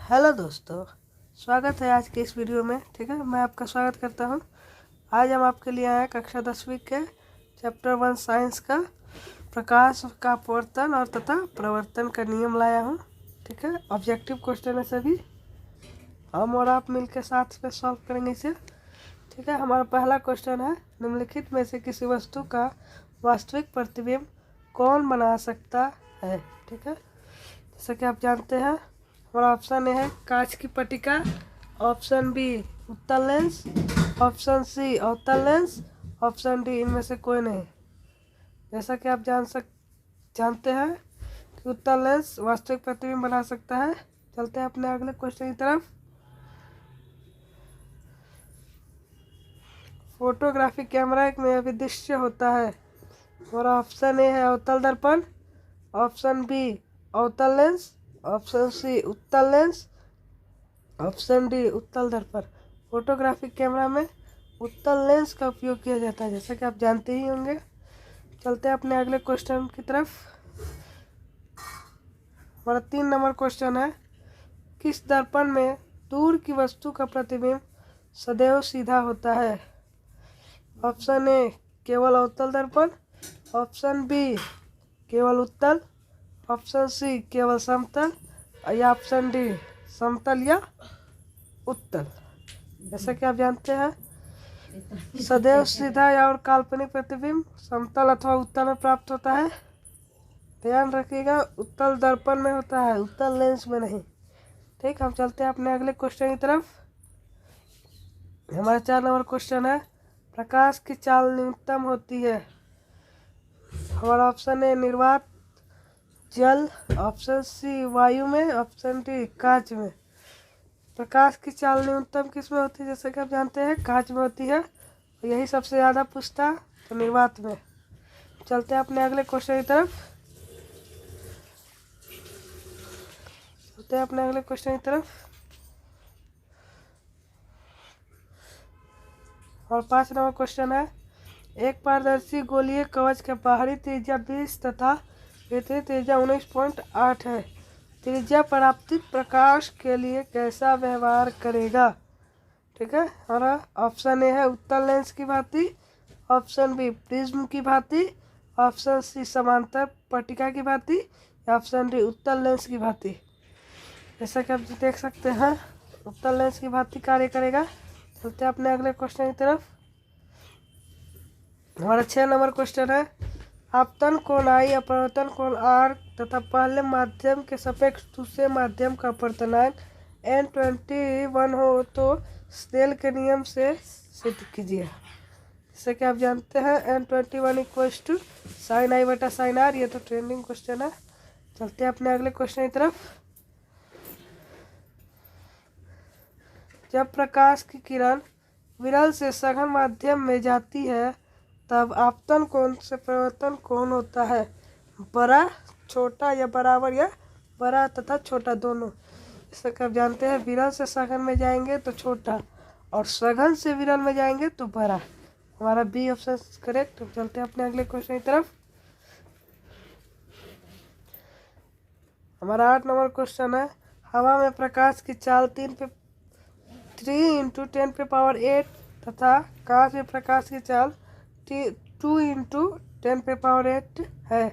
Hello दोस्तों, स्वागत है आज के इस वीडियो में। ठीक है, मैं आपका स्वागत करता हूं। आज हम आपके लिए आए हैं कक्षा 10वीं के चैप्टर 1 साइंस का प्रकाश का अपवर्तन और तथा प्रवर्तन का नियम लाया हूं। ठीक है, ऑब्जेक्टिव क्वेश्चन है सभी, हम और आप मिलकर साथ में सॉल्व करेंगे इसे। ठीक है, हमारा पहला क्वेश्चन है, निम्नलिखित में से किसी वस्तु का वास्तविक प्रतिबिंब कौन बना सकता है। ठीक है, जैसा कि आप जानते हैं, हमारा ऑप्शन ए है कांच की पट्टिका, ऑप्शन बी उत्तल लेंस, ऑप्शन सी अवतल लेंस, ऑप्शन डी इनमें से कोई नहीं। जैसा कि आप जानते हैं कि उत्तल लेंस वास्तविक प्रतिबिंब बना सकता है। चलते हैं अपने अगले क्वेश्चन की तरफ। फोटोग्राफी कैमरा में अभिदृश्य होता है। हमारा ऑप्शन ए है अवतल दर्पण, ऑप्शन बी अवतल लेंस, ऑप्शन सी उत्तल लेंस, ऑप्शन डी उत्तल दर्पण। फोटोग्राफिक कैमरा में उत्तल लेंस का उपयोग किया जाता है, जैसा कि आप जानते ही होंगे। चलते हैं अपने अगले क्वेश्चन की तरफ। हमारा 3 नंबर क्वेश्चन है, किस दर्पण में दूर की वस्तु का प्रतिबिंब सदैव सीधा होता है। ऑप्शन ए केवल अवतल दर्पण, ऑप्शन बी केवल उत्तल, ऑप्शन सी केवल समतल या ऑप्शन डी समतल या उत्तल। जैसा कि आप जानते हैं, सदैव सीधा या और काल्पनिक प्रतिबिंब समतल अथवा उत्तल में प्राप्त होता है। ध्यान रखिएगा, उत्तल दर्पण में होता है, उत्तल लेंस में नहीं। ठीक, हम चलते हैं अपने अगले क्वेश्चन की तरफ। हमारा 4 नंबर क्वेश्चन है, प्रकाश की चाल न्यूनतम होती है। हमारा ऑप्शन है निर्वात जल, ऑप्शन सी वायु में, ऑप्शन डी कांच में। प्रकाश की चाल न्यूनतम किस में होती है, जैसे कि आप जानते हैं कांच में होती है, यही सबसे ज़्यादा पूछता तो निर्वात में। चलते हैं अपने अगले क्वेश्चन की तरफ। और 5 नंबर क्वेश्चन है, एक पारदर्शी गोलीय कवच का बाहरी त्रिज्या 20 तथा भीतरी त्रिज्या 19.8 है। त्रिज्या परावर्तित प्रकाश के लिए कैसा व्यवहार करेगा। ठीक है, हमारा ऑप्शन ए है उत्तल लेंस की भांति, ऑप्शन बी प्रिज्म की भांति, ऑप्शन सी समांतर पट्टिका की भांति, ऑप्शन डी उत्तल लेंस की भांति। जैसा कि आप देख सकते हैं, उत्तल लेंस की भांति कार्य करेगा। चलते हैं अपने अगले क्वेश्चन की तरफ। हमारा 6 नंबर क्वेश्चन है, आपतन कोण आई, अपवर्तन कोण आर तथा पहले माध्यम के सापेक्ष दूसरे माध्यम का अपवर्तनांक N21 हो तो स्नेल के नियम से सिद्ध कीजिए। जैसे कि आप जानते हैं N21 equals to sign I बटा साइन आर, ये तो ट्रेंडिंग क्वेश्चन है। चलते हैं अपने अगले क्वेश्चन की तरफ। जब प्रकाश की किरण विरल से सघन माध्यम में जाती है तब आपतन कोण से परावर्तन कोण होता है बड़ा, छोटा या बराबर या बड़ा तथा छोटा दोनों। जैसे कि आप जानते हैं, विरल से सघन में जाएंगे तो छोटा और सघन से विरल में जाएंगे तो बड़ा। हमारा बी ऑप्शन करेक्ट। चलते हैं अपने अगले क्वेश्चन की तरफ। हमारा 8 नंबर क्वेश्चन है, हवा में प्रकाश की चाल 3 × 10⁸ तथा कांच में प्रकाश की चाल 2 × 10⁸ है।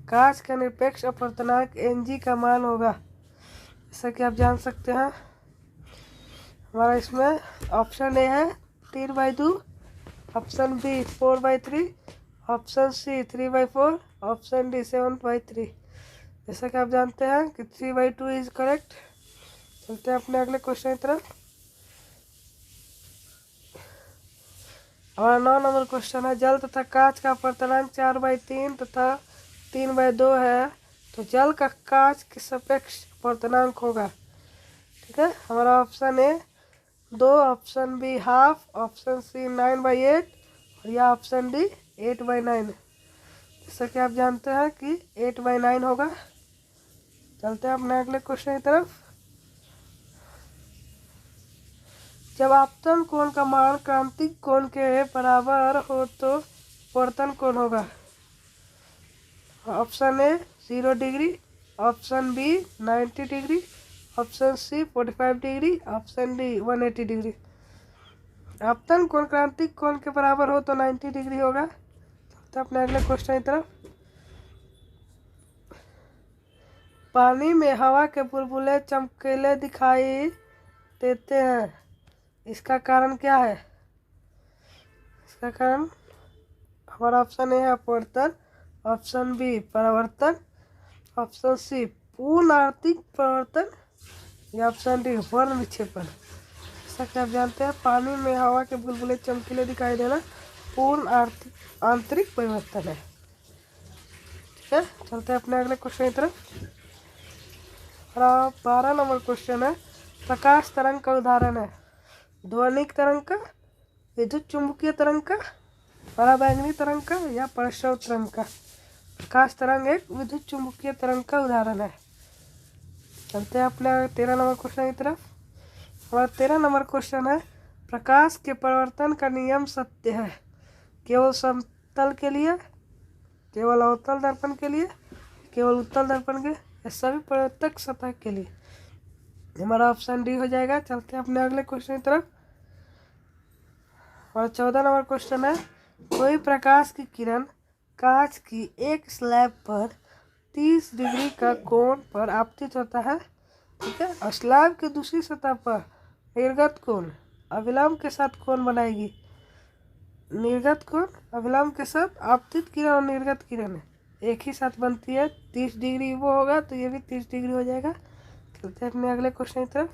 कांच का निरपेक्ष अपवर्तनांक Ng का मान होगा। जैसा कि आप जान सकते हैं, हमारा इसमें ऑप्शन ए है 3/2, option B 4/3, option C 3/4, option D 7/3। जैसा कि आप जानते हैं कि 3/2 इज करेक्ट। चलते हैं अपने अगले क्वेश्चन की तरफ। हमारा 9 नंबर क्वेश्चन है, जल तथा कांच का अपवर्तनांक 4/3 तथा 3/2 है तो जल का कांच के सापेक्ष अपवर्तनांक होगा। ठीक है, हमारा option A 2, option B half, option C 9/8 और या ऑप्शन डी 8/9। जैसा कि आप जानते हैं कि 8/9 होगा। चलते हैं अपने अगले क्वेश्चन की तरफ। जब आपतन कोण का मान क्रांतिक कोण के बराबर हो तो अपवर्तन कोण होगा। Option A 0 degree, option B 90 degree, option C 45 degree, option D 180 degree. आपतन कोण क्रांतिक कोण के बराबर हो तो 90 डिग्री होगा। तो अपने अगले क्वेश्चन की तरफ। पानी में हवा के बुलबुले चमकीले दिखाई देते हैं, इसका कारण क्या है? इसका कारण हमारा ऑप्शन ए है अपवर्तन, ऑप्शन बी परावर्तन, ऑप्शन सी पूर्ण आर्थिक परिवर्तन या ऑप्शन डी वर्ण विक्षेपण। जैसा कि आप जानते हैं पानी में हवा के बुलबुले चमकीले दिखाई देना पूर्ण आंतरिक परिवर्तन है। ठीक है, चलते हैं अपने अगले क्वेश्चन की तरफ। 12 नंबर क्वेश्चन है, प्रकाश तरंग का उदाहरण है ध्वनिक तरंग का, विद्युत चुंबकीय तरंग का, पराबैंगनी तरंग का या परिश्रव तरंग का। प्रकाश तरंग एक विद्युत चुंबकीय तरंग का उदाहरण है। चलते हैं अपने 13 नंबर क्वेश्चन की तरफ। हमारा 13 नंबर क्वेश्चन है, प्रकाश के परिवर्तन का नियम सत्य है केवल समतल के लिए, केवल अवतल दर्पण के लिए, केवल उत्तल दर्पण के या सभी परिवर्तक सतह के लिए। हमारा ऑप्शन डी हो जाएगा। चलते हैं अपने अगले क्वेश्चन की तरफ। और 14 नंबर क्वेश्चन है, कोई प्रकाश की किरण कांच की एक स्लैब पर 30 डिग्री का कोण पर आपतित होता है, ठीक है, और स्लैब की दूसरी सतह पर निर्गत कोण अविलंब के साथ कोण बनाएगी। निर्गत कोण अविलंब के साथ आपतित किरण और निर्गत किरण एक ही साथ बनती है, 30 डिग्री वो होगा तो ये भी 30 डिग्री हो जाएगा। चलते हैं अपने अगले क्वेश्चन की तरफ।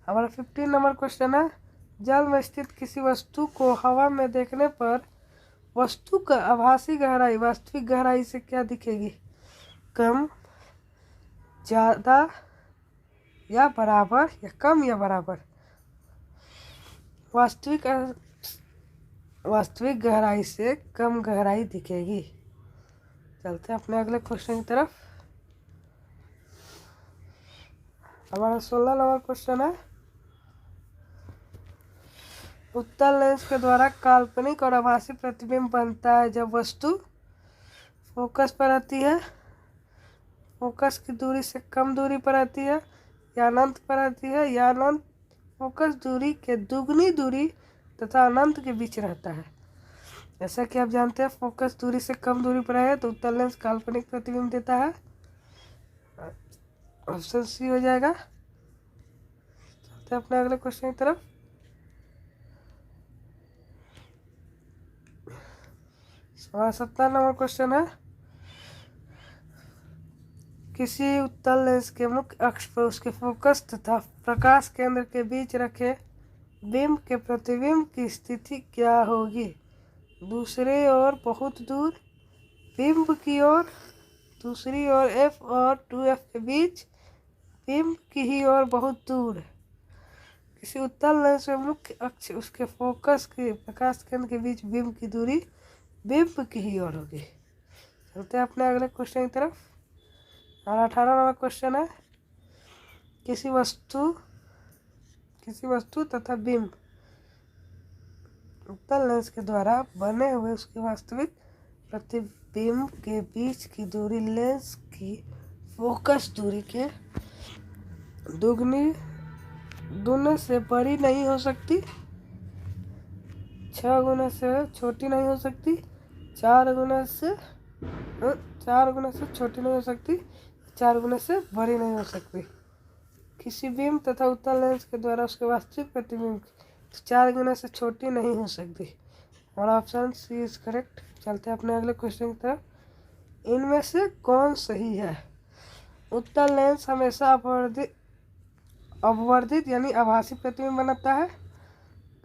हमारा 15 नंबर क्वेश्चन है, जल में स्थित किसी वस्तु को हवा में देखने पर वस्तु का आभासी गहराई वास्तविक गहराई से क्या दिखेगी? कम, ज़्यादा या बराबर या कम या बराबर? वास्तविक गहराई से कम गहराई दिखेगी। चलते हैं अपने अगले क्वेश्चन की तरफ। हमारा 16 नंबर क्वेश्चन है, उत्तल लेंस के द्वारा काल्पनिक और आभासी प्रतिबिंब बनता है जब वस्तु फोकस पर रहती है, फोकस की दूरी से कम दूरी पर रहती है, या अनंत पर रहती है, या अनंत फोकस दूरी के दुगनी दूरी तथा अनंत के बीच रहता है। जैसा कि आप जानते हैं फोकस दूरी से कम दूरी पर है तो उत्तल लेंस काल्पनिक प्रतिबिंब देता है। ऑप्शन सी हो जाएगा। चलते हैं अपने अगले क्वेश्चन की तरफ। हमारा 17 नंबर क्वेश्चन है, किसी उत्तल लेंस के मुख्य अक्ष पर उसके फोकस तथा प्रकाश केंद्र के बीच रखे बिंब के प्रतिबिंब की स्थिति क्या होगी? दूसरी ओर बहुत दूर, बिंब की ओर, दूसरी ओर F और 2F के बीच, बिंब की ही ओर बहुत दूर। किसी उत्तल लेंस में मुख्य अक्ष उसके फोकस के प्रकाश केंद्र के बीच बिंब की दूरी बिंब की ही ओर होगी। चलते हैं अपने अगले क्वेश्चन की तरफ। और 18 नंबर क्वेश्चन है, किसी वस्तु तथा बिंब उत्तल लेंस के द्वारा बने हुए उसके वास्तविक प्रतिबिंब के बीच की दूरी लेंस की फोकस दूरी के दुगने से बड़ी नहीं हो सकती, 6 गुना से छोटी नहीं हो सकती, 4 गुना से छोटी नहीं हो सकती, 4 गुना से बड़ी नहीं हो सकती। किसी बिंब तथा उत्तल लेंस के द्वारा उसके वास्तविक प्रतिबिंब 4 गुना से छोटी नहीं हो सकती। हमारा ऑप्शन सी इज करेक्ट। चलते हैं अपने अगले क्वेश्चन की तरफ। इनमें से कौन सही है? उत्तल लेंस हमेशा अपवर्धित यानी आभासी प्रतिबिंब बनाता है।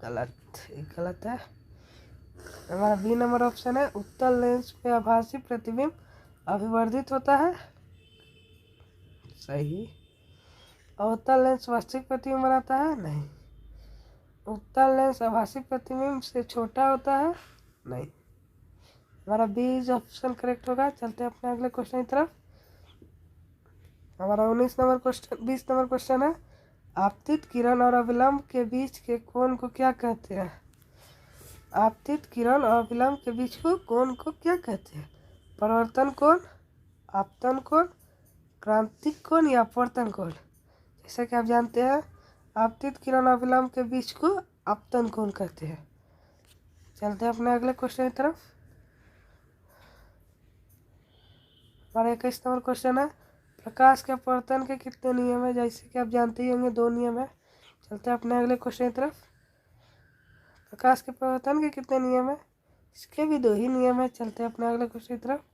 गलत है। हमारा बी नंबर ऑप्शन है, उत्तल लेंस में आभासी प्रतिबिंब अभिवर्धित होता है। सही। और उत्तल लेंस वास्तविक प्रतिबिंब बनाता है? नहीं। उत्तल लेंस आभासी प्रतिबिंब से छोटा होता है? नहीं। हमारा बी ऑप्शन करेक्ट होगा। चलते हैं अपने अगले क्वेश्चन की तरफ। हमारा 20 नंबर क्वेश्चन है, आपतित किरण और अविलंब के बीच के कोण को क्या कहते हैं? आपतित किरण और अविलंब के बीच को कोण को क्या कहते हैं? परावर्तन कोण, आपतन कोण, क्रांतिक कोण या अपवर्तन कोण। जैसा कि आप जानते हैं आपतित किरण और विलंब के बीच को आपतन कोण कहते हैं। चलते हैं अपने अगले क्वेश्चन की तरफ। हमारा 21 नंबर क्वेश्चन है, प्रकाश के अपवर्तन के कितने नियम है। जैसे कि आप जानते ही होंगे 2 नियम है। चलते हैं अपने अगले क्वेश्चन की तरफ। प्रकाश के अपवर्तन के कितने नियम है, इसके भी 2 ही नियम है। चलते हैं अपने अगले क्वेश्चन की तरफ।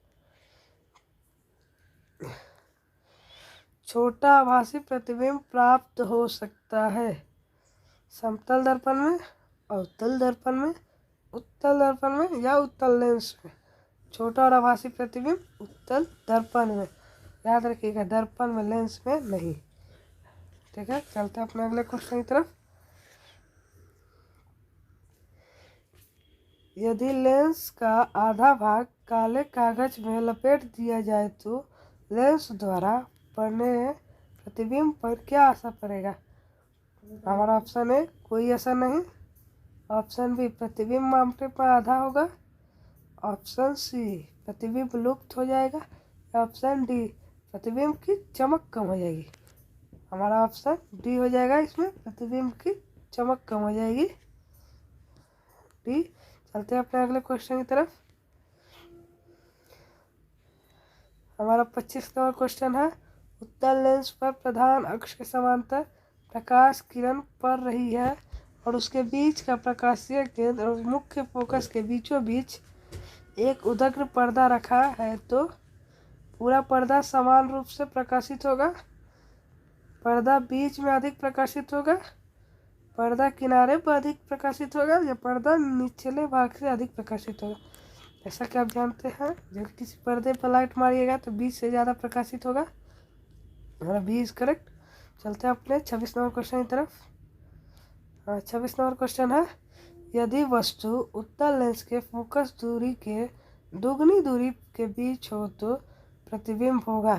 छोटा आभासी प्रतिबिंब प्राप्त हो सकता है समतल दर्पण में, अवतल दर्पण में, उत्तल दर्पण में या उत्तल लेंस में। छोटा और आभासी प्रतिबिंब उत्तल दर्पण में, याद रखिएगा दर्पण में, लेंस में नहीं। ठीक है, चलते हैं अपने अगले क्वेश्चन की तरफ। यदि लेंस का आधा भाग काले कागज में लपेट दिया जाए तो लेंस द्वारा पड़ने प्रतिबिंब पर क्या असर पड़ेगा। हमारा ऑप्शन ए कोई असर नहीं, ऑप्शन बी प्रतिबिंब मापने पर आधा होगा, ऑप्शन सी प्रतिबिंब लुप्त हो जाएगा, ऑप्शन डी प्रतिबिंब की चमक कम हो जाएगी। हमारा ऑप्शन डी हो जाएगा, इसमें प्रतिबिंब की चमक कम हो जाएगी, डी। चलते हैं अपने अगले क्वेश्चन की तरफ। हमारा 25 नंबर क्वेश्चन है, उत्तल लेंस पर प्रधान अक्ष के समांतर प्रकाश किरण पड़ रही है और उसके बीच का प्रकाशीय केंद्र और मुख्य फोकस के बीचों बीच एक उदग्र पर्दा रखा है तो पूरा पर्दा समान रूप से प्रकाशित होगा, पर्दा बीच में अधिक प्रकाशित होगा, पर्दा किनारे पर अधिक प्रकाशित होगा या पर्दा निचले भाग से अधिक प्रकाशित होगा। जैसा कि आप जानते हैं जब किसी पर्दे पर लाइट मारिएगा तो बीच से ज़्यादा प्रकाशित होगा। हमारा बी इज करेक्ट। चलते हैं अपने 26 नंबर क्वेश्चन की तरफ। 26 नंबर क्वेश्चन है, यदि वस्तु उत्तल लेंस के फोकस दूरी के दुगनी दूरी के बीच हो तो प्रतिबिंब होगा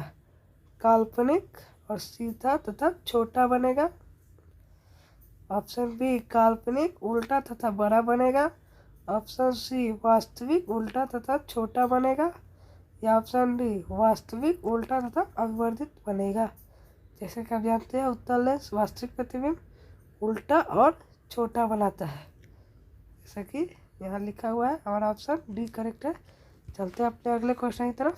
काल्पनिक और सीधा तथा छोटा बनेगा। ऑप्शन बी काल्पनिक उल्टा तथा बड़ा बनेगा, ऑप्शन सी वास्तविक उल्टा तथा छोटा बनेगा या ऑप्शन डी वास्तविक उल्टा तथा अविवर्धित बनेगा। जैसे कि आप जानते हैं उत्तल लेंस वास्तविक प्रतिबिंब उल्टा और छोटा बनाता है, जैसा कि यहाँ लिखा हुआ है। हमारा ऑप्शन डी करेक्ट है। चलते हैं अपने अगले क्वेश्चन की तरफ।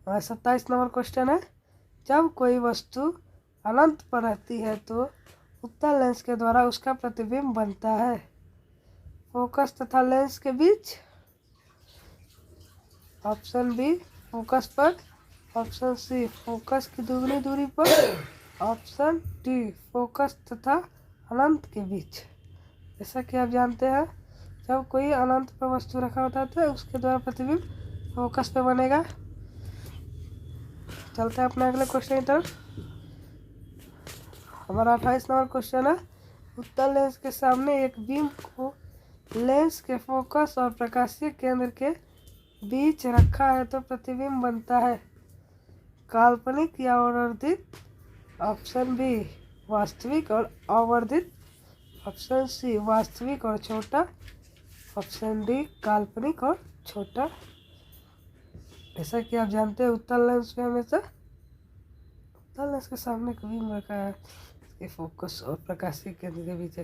27 नंबर क्वेश्चन है, जब कोई वस्तु अनंत पर रहती है तो उत्तल लेंस के द्वारा उसका प्रतिबिंब बनता है फोकस तथा लेंस के बीच। ऑप्शन बी फोकस पर, ऑप्शन सी फोकस की दुगनी दूरी पर, ऑप्शन डी फोकस तथा अनंत के बीच। जैसा कि आप जानते हैं जब कोई अनंत पर वस्तु रखा होता है तो उसके द्वारा प्रतिबिंब फोकस पे बनेगा। चलते हैं अपने अगले क्वेश्चन की तरफ। हमारा 28 नंबर क्वेश्चन है, उत्तल लेंस के सामने एक बीम को लेंस के फोकस और प्रकाशीय केंद्र के बीच रखा है तो प्रतिबिंब बनता है काल्पनिक या आवर्धित। ऑप्शन बी वास्तविक और आवर्धित, ऑप्शन सी वास्तविक और छोटा, ऑप्शन डी काल्पनिक और छोटा। जैसा कि आप जानते हैं उत्तल लेंस में हमेशा उत्तल लेंस के सामने एक बीम रखा है, इसके फोकस और प्रकाशीय केंद्र के बीच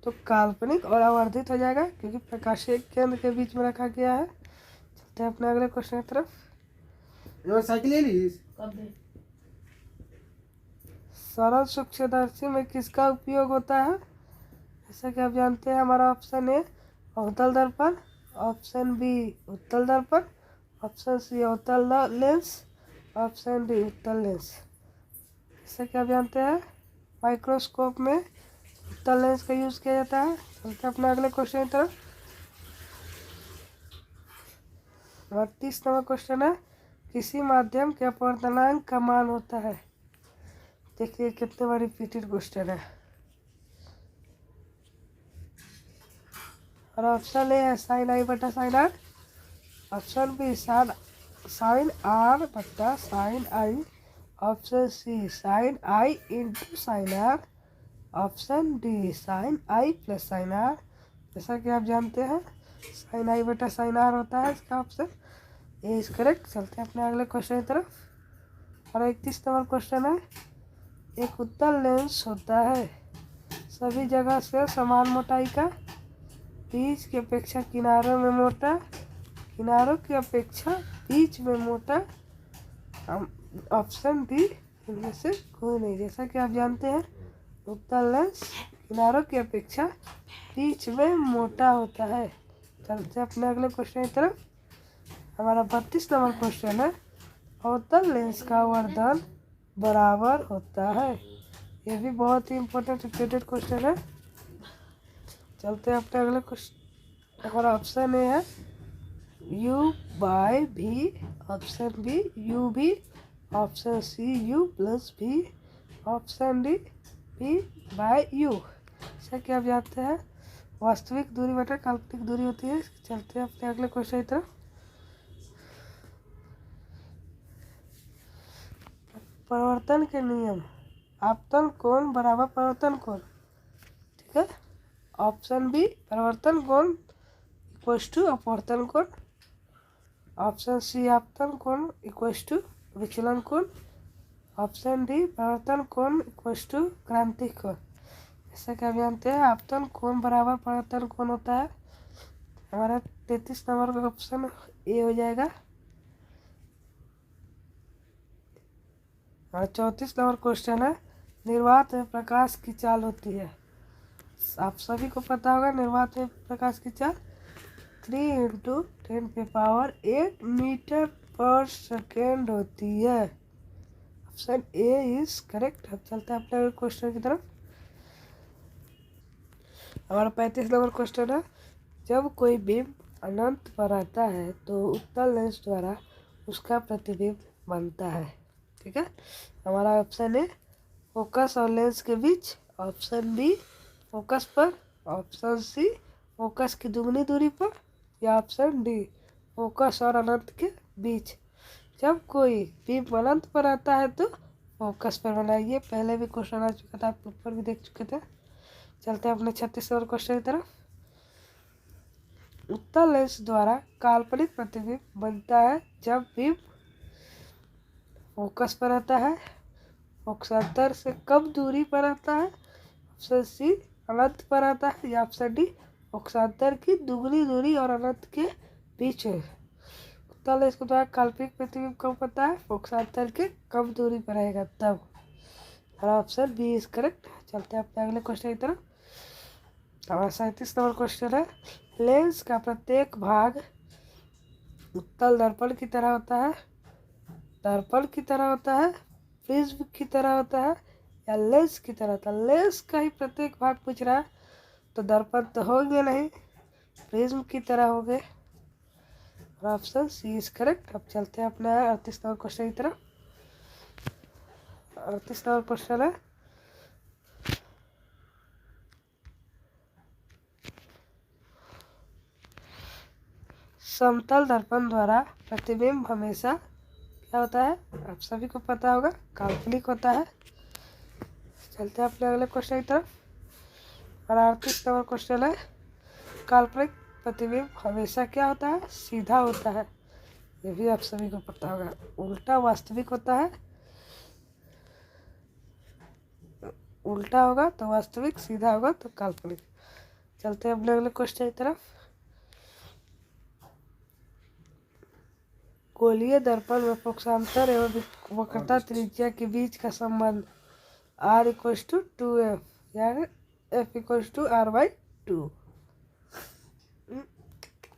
तो काल्पनिक और आवर्धित हो जाएगा क्योंकि प्रकाशीय केंद्र के बीच में रखा गया है। चलते हैं अपने अगले क्वेश्चन की तरफ। साइकिल ले ली सरल सूक्ष्मदर्शी में किसका उपयोग होता है। जैसा कि आप जानते हैं हमारा ऑप्शन ए अवतल दर्पण, ऑप्शन बी उत्तल दर्पण, ऑप्शन सी अवतल लेंस, ऑप्शन डी उत्तल लेंस। जैसा कि आप जानते हैं माइक्रोस्कोप में उत्तल लेंस का यूज़ किया जाता है। चलते अपने अगले क्वेश्चन की तरफ। 30 नंबर क्वेश्चन है, किसी माध्यम के अपवर्तनांक का मान होता है। देखिए कितने बार रिपीटेड क्वेश्चन है। और ऑप्शन ए है साइन आई बटा sine R, option B sine R बटा sine I, option C sine I into sine R, option D sine I plus sine R. जैसा कि आप जानते हैं साइन आई बटा साइन आर होता है इसका ऑप्शन। A is correct. चलते हैं अपने अगले क्वेश्चन की तरफ। और 31 नंबर क्वेश्चन है, एक उत्तल लेंस होता है, सभी जगह से समान मोटाई का, बीच की अपेक्षा किनारों में मोटा, किनारों की अपेक्षा बीच में मोटा, ऑप्शन डी इनमें से कोई नहीं। जैसा कि आप जानते हैं उत्तल लेंस किनारों की अपेक्षा बीच में मोटा होता है। चलते अपने अगले क्वेश्चन की तरफ। हमारा 32 नंबर क्वेश्चन है, उत्तल लेंस का वर्धन बराबर होता है। ये भी बहुत ही इम्पोर्टेंट रिपीटेड क्वेश्चन है। चलते हैं अपने अगले क्वेश्चन। हमारा ऑप्शन ए है u by V, option B U V, option C U plus V, option D B by U. जैसा कि आप जानते हैं वास्तविक दूरी बटा काल्पनिक दूरी होती है। चलते हैं अपने अगले क्वेश्चन की तरफ। परिवर्तन के नियम, आपतन कोण बराबर परिवर्तन कोण, ठीक है। ऑप्शन बी परिवर्तन कोण इक्वल्स टू अपवर्तन कोण, ऑप्शन सी आपतन कोण इक्वल्स टू विचलन कोण, ऑप्शन डी परिवर्तन कोण इक्वल्स टू क्रांतिक कोण। जैसा कि आप जानते हैं आपतन कोण बराबर परिवर्तन कोण होता है। हमारा 33 नंबर का ऑप्शन ए हो जाएगा। और 34 नंबर क्वेश्चन है, निर्वात में प्रकाश की चाल होती है। आप सभी को पता होगा निर्वात में प्रकाश की चाल 3 × 10⁸ मीटर पर सेकेंड होती है। Option A is correct. अब चलते हैं अपने क्वेश्चन की तरफ। हमारा 35 नंबर क्वेश्चन है, जब कोई बिंब अनंत पर आता है तो उत्तल लेंस द्वारा उसका प्रतिबिंब बनता है, ठीक है। हमारा ऑप्शन ए फोकस और लेंस के बीच, ऑप्शन बी फोकस पर, ऑप्शन सी फोकस की दुगनी दूरी पर, या ऑप्शन डी फोकस और अनंत के बीच। जब कोई बिंब अनंत पर आता है तो फोकस पर बनाइए। पहले भी क्वेश्चन आ चुका था, आप ऊपर भी देख चुके थे। चलते हैं अपने 36 नंबर क्वेश्चन की तरफ। उत्तल लेंस द्वारा काल्पनिक प्रतिबिंब बनता है जब बिंब फोकस पर आता है, फोकसांतर से कम दूरी पर आता है, ऑप्शन सी अनंत पर आता है, या ऑप्शन डी फोकसांतर की दुगनी दूरी और अनंत के बीच है। उत्तल लेंस के द्वारा काल्पनिक प्रतिबिंब कब बनता है, फोकसांतर के कम दूरी पर रहेगा तब। हमारा ऑप्शन बी इज करेक्ट। चलते हैं अपने अगले क्वेश्चन की तरफ। हमारा 37 नंबर क्वेश्चन है, लेंस का प्रत्येक भाग उत्तल दर्पण की तरह होता है, दर्पण की तरह होता है, प्रिज्म की तरह होता है, या लेंस की तरह होता है। लेंस का ही प्रत्येक भाग पूछ रहा है तो दर्पण तो होंगे नहीं, प्रिज्म की तरह हो गए। Option C is correct. अब चलते हैं अपने 38 नंबर क्वेश्चन की तरफ। 38 नंबर क्वेश्चन है, समतल दर्पण द्वारा प्रतिबिंब हमेशा क्या होता है, आप सभी को पता होगा काल्पनिक होता है। चलते हैं अपने अगले क्वेश्चन की तरफ। और 38 नंबर क्वेश्चन है, काल्पनिक प्रतिबिंब हमेशा क्या होता है, सीधा होता है। ये भी आप सभी को पता होगा। उल्टा वास्तविक होता है, उल्टा होगा तो वास्तविक, सीधा होगा तो काल्पनिक। चलते हैं अपने अगले क्वेश्चन की तरफ। गोलीय दर्पण में फोकसांतर एवं वक्रता त्रिज्या के बीच का संबंध r = 2f, यानी f = r/2।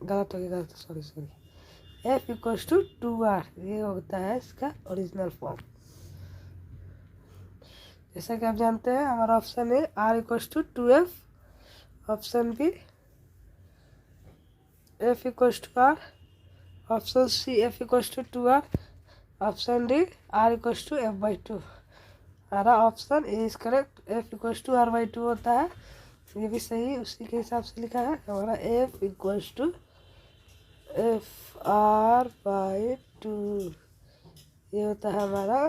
गलत हो गया, गलत, सॉरी। f = 2r, ये होता है इसका ओरिजिनल फॉर्म। जैसा कि आप जानते हैं हमारा ऑप्शन है r = 2f, option B f = r, option C f = 2r, option D r = f/2। हमारा option A is correct, f = r/2 होता है। ये भी सही उसी के हिसाब से लिखा है। हमारा f = fr/2, ये होता है हमारा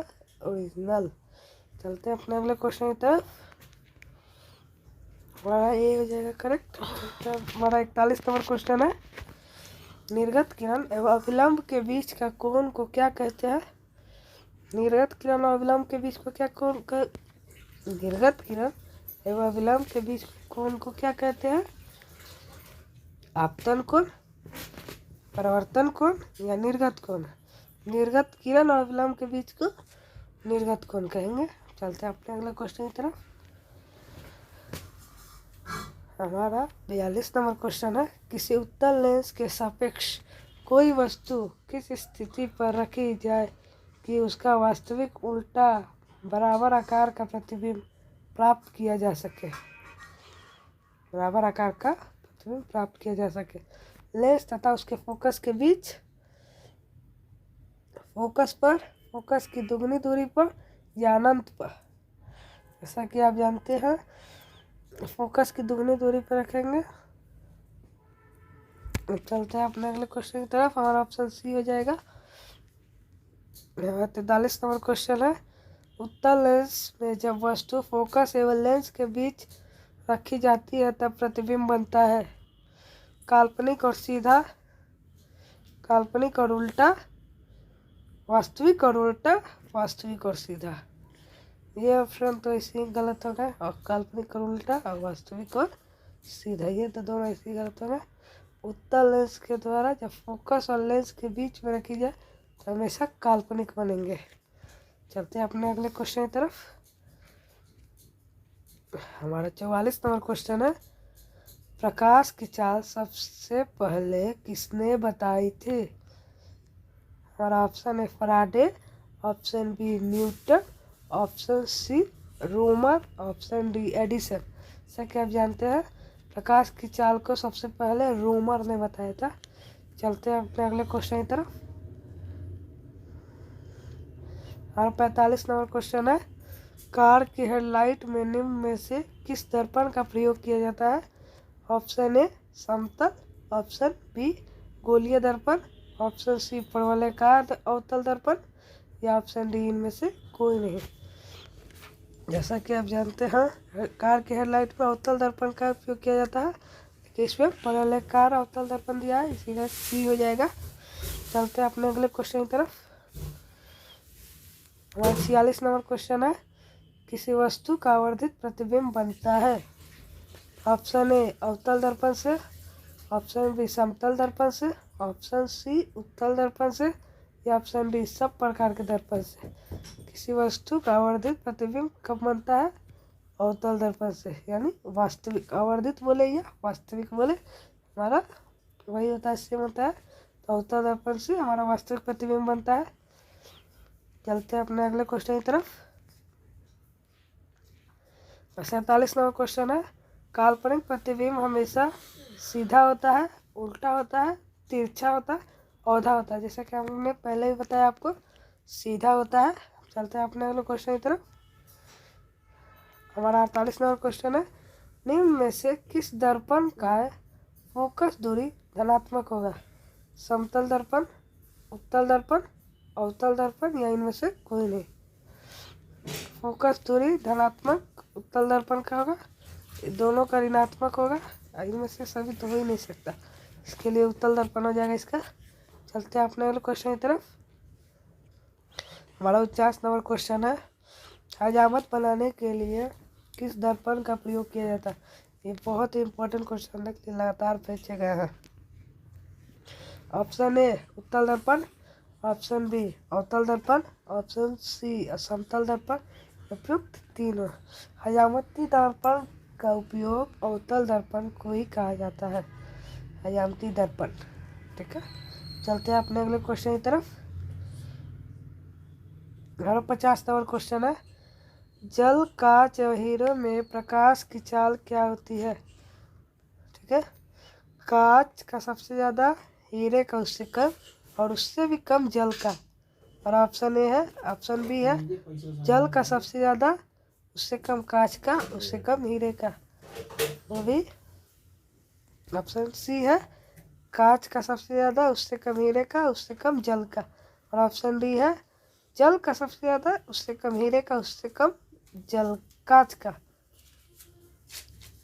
ओरिजिनल। चलते हैं अपने अगले क्वेश्चन की तरफ। हमारा ए हो जाएगा करेक्ट। हमारा 41 नंबर क्वेश्चन है, निर्गत किरण एवं अभिलंब के बीच का कोण को क्या कहते हैं? निर्गत किरण और अभिलंब के बीच को क्या निर्गत किरण एवं अभिलंब के बीच कोण को क्या कहते हैं? आपतन कोण, परावर्तन कोण या निर्गत कोण? निर्गत किरण और अभिलंब के बीच को निर्गत कोण कहेंगे। चलते हैं अपने अगले क्वेश्चन की तरफ। हमारा 42 नंबर क्वेश्चन है, किसी उत्तल लेंस के सापेक्ष कोई वस्तु किस स्थिति पर रखी जाए कि उसका वास्तविक उल्टा बराबर आकार का प्रतिबिंब प्राप्त किया जा सके? बराबर आकार का प्रतिबिंब प्राप्त किया जा सके। लेंस तथा उसके फोकस के बीच, फोकस की दुगनी दूरी पर या अनंत पर। जैसा कि आप जानते हैं फोकस की दुगनी दूरी पर रखेंगे। चलते हैं अपने अगले क्वेश्चन की तरफ। हमारा ऑप्शन सी हो जाएगा। 43 नंबर क्वेश्चन है, उत्तल लेंस में जब वस्तु फोकस एवं लेंस के बीच रखी जाती है तब प्रतिबिंब बनता है काल्पनिक और सीधा, काल्पनिक और उल्टा, वास्तविक और उल्टा, वास्तविक और सीधा। ये ऑप्शन तो ऐसे ही गलत हो गए, और काल्पनिक और उल्टा और वास्तविक और सीधा ये तो दोनों ऐसे ही गलत हो गए। उत्तल लेंस के द्वारा जब फोकस और लेंस के बीच में रखी जाए तो हमेशा काल्पनिक बनेंगे। चलते हैं अपने अगले क्वेश्चन की तरफ। हमारा 44 नंबर क्वेश्चन है, प्रकाश की चाल सबसे पहले किसने बताई थी? हमारा ऑप्शन है Faraday, option B Newton, option C Roemer, option D Edison. जैसा कि आप जानते हैं प्रकाश की चाल को सबसे पहले रोमर ने बताया था। चलते हैं अपने अगले क्वेश्चन की तरफ। हमारा 45 नंबर क्वेश्चन है, कार की हेडलाइट में निम्न में से किस दर्पण का प्रयोग किया जाता है? ऑप्शन ए समतल, ऑप्शन बी गोलीय दर्पण, ऑप्शन सी परवलयाकार अवतल दर्पण या ऑप्शन डी इनमें से कोई नहीं। जैसा कि आप जानते हैं कार के हेडलाइट पर अवतल दर्पण का उपयोग किया जाता है, लेकिन इसमें परवलयाकार अवतल दर्पण दिया है, इसीलिए सी हो जाएगा। चलते हैं अपने अगले क्वेश्चन की तरफ। हमारा 46 नंबर क्वेश्चन है, किसी वस्तु का आवर्धित प्रतिबिंब बनता है? ऑप्शन ए अवतल दर्पण से, ऑप्शन बी समतल दर्पण से, ऑप्शन सी उत्तल दर्पण से या ऑप्शन डी सब प्रकार के दर्पण से। किसी वस्तु का आवर्धित प्रतिबिंब कब बनता है? अवतल दर्पण से, यानी वास्तविक। आवर्धित बोले या वास्तविक बोले हमारा वही होता है, सेम होता है। तो अवतल दर्पण से हमारा वास्तविक प्रतिबिंब बनता है। चलते हैं अपने अगले क्वेश्चन की तरफ। 47 नंबर क्वेश्चन है, काल्पनिक प्रतिबिंब हमेशा सीधा होता है, उल्टा होता है, तिरछा होता है, औधा होता है। जैसा कि हमने पहले ही बताया आपको, सीधा होता है। चलते हैं अपने अगले क्वेश्चन की तरफ। हमारा 48 नंबर क्वेश्चन है, निम्न में से किस दर्पण का फोकस दूरी धनात्मक होगा? समतल दर्पण, उत्तल दर्पण, अवतल दर्पण या इनमें से कोई नहीं। फोकस दूरी धनात्मक उत्तल दर्पण का होगा, दोनों का ऋणात्मक होगा, इनमें से सभी तो हो ही नहीं सकता, इसके लिए उत्तल दर्पण हो जाएगा इसका। चलते हैं अपने अगले क्वेश्चन की तरफ। हमारा 49 नंबर क्वेश्चन है, हजामत बनाने के लिए किस दर्पण का प्रयोग किया जाता है? ये बहुत ही इंपॉर्टेंट क्वेश्चन है, लगातार पूछे गए हैं। ऑप्शन ए उत्तल दर्पण, ऑप्शन बी अवतल दर्पण, ऑप्शन सी समतल दर्पण, उपयुक्त तीनों। हजामती दर्पण का उपयोग अवतल दर्पण को ही कहा जाता है, हजामती दर्पण। ठीक है, चलते हैं अपने अगले क्वेश्चन की तरफ। 50 नंबर क्वेश्चन है, जल कांच एवं हीरे में प्रकाश की चाल क्या होती है? ठीक है, कांच का सबसे ज़्यादा, हीरे का उससे कम, और उससे भी कम जल का। और ऑप्शन ए है, ऑप्शन बी है जल का सबसे ज़्यादा, उससे कम कांच का, उससे कम हीरे का। वो भी ऑप्शन सी है, कांच का सबसे ज़्यादा, उससे कम हीरे का, उससे कम जल का। और ऑप्शन डी है जल का सबसे ज़्यादा, उससे कम हीरे का, उससे कम जल कांच का।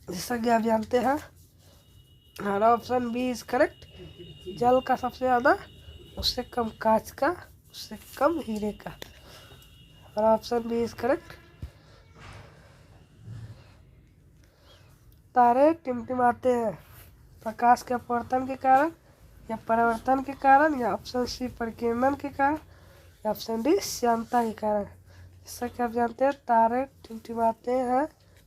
जैसा कि आप जानते हैं हमारा ऑप्शन बी इज करेक्ट, जल का सबसे ज़्यादा, उससे कम कांच का, उससे कम हीरे का। और ऑप्शन बी इज करेक्ट। तारे टिमटिमाते हैं प्रकाश के अपवर्तन के कारण या परावर्तन के कारण, या ऑप्शन सी परिकिरण के कारण, या ऑप्शन डी श्यानता के कारण। जैसा कि आप जानते हैं तारे टिमटिमाते हैं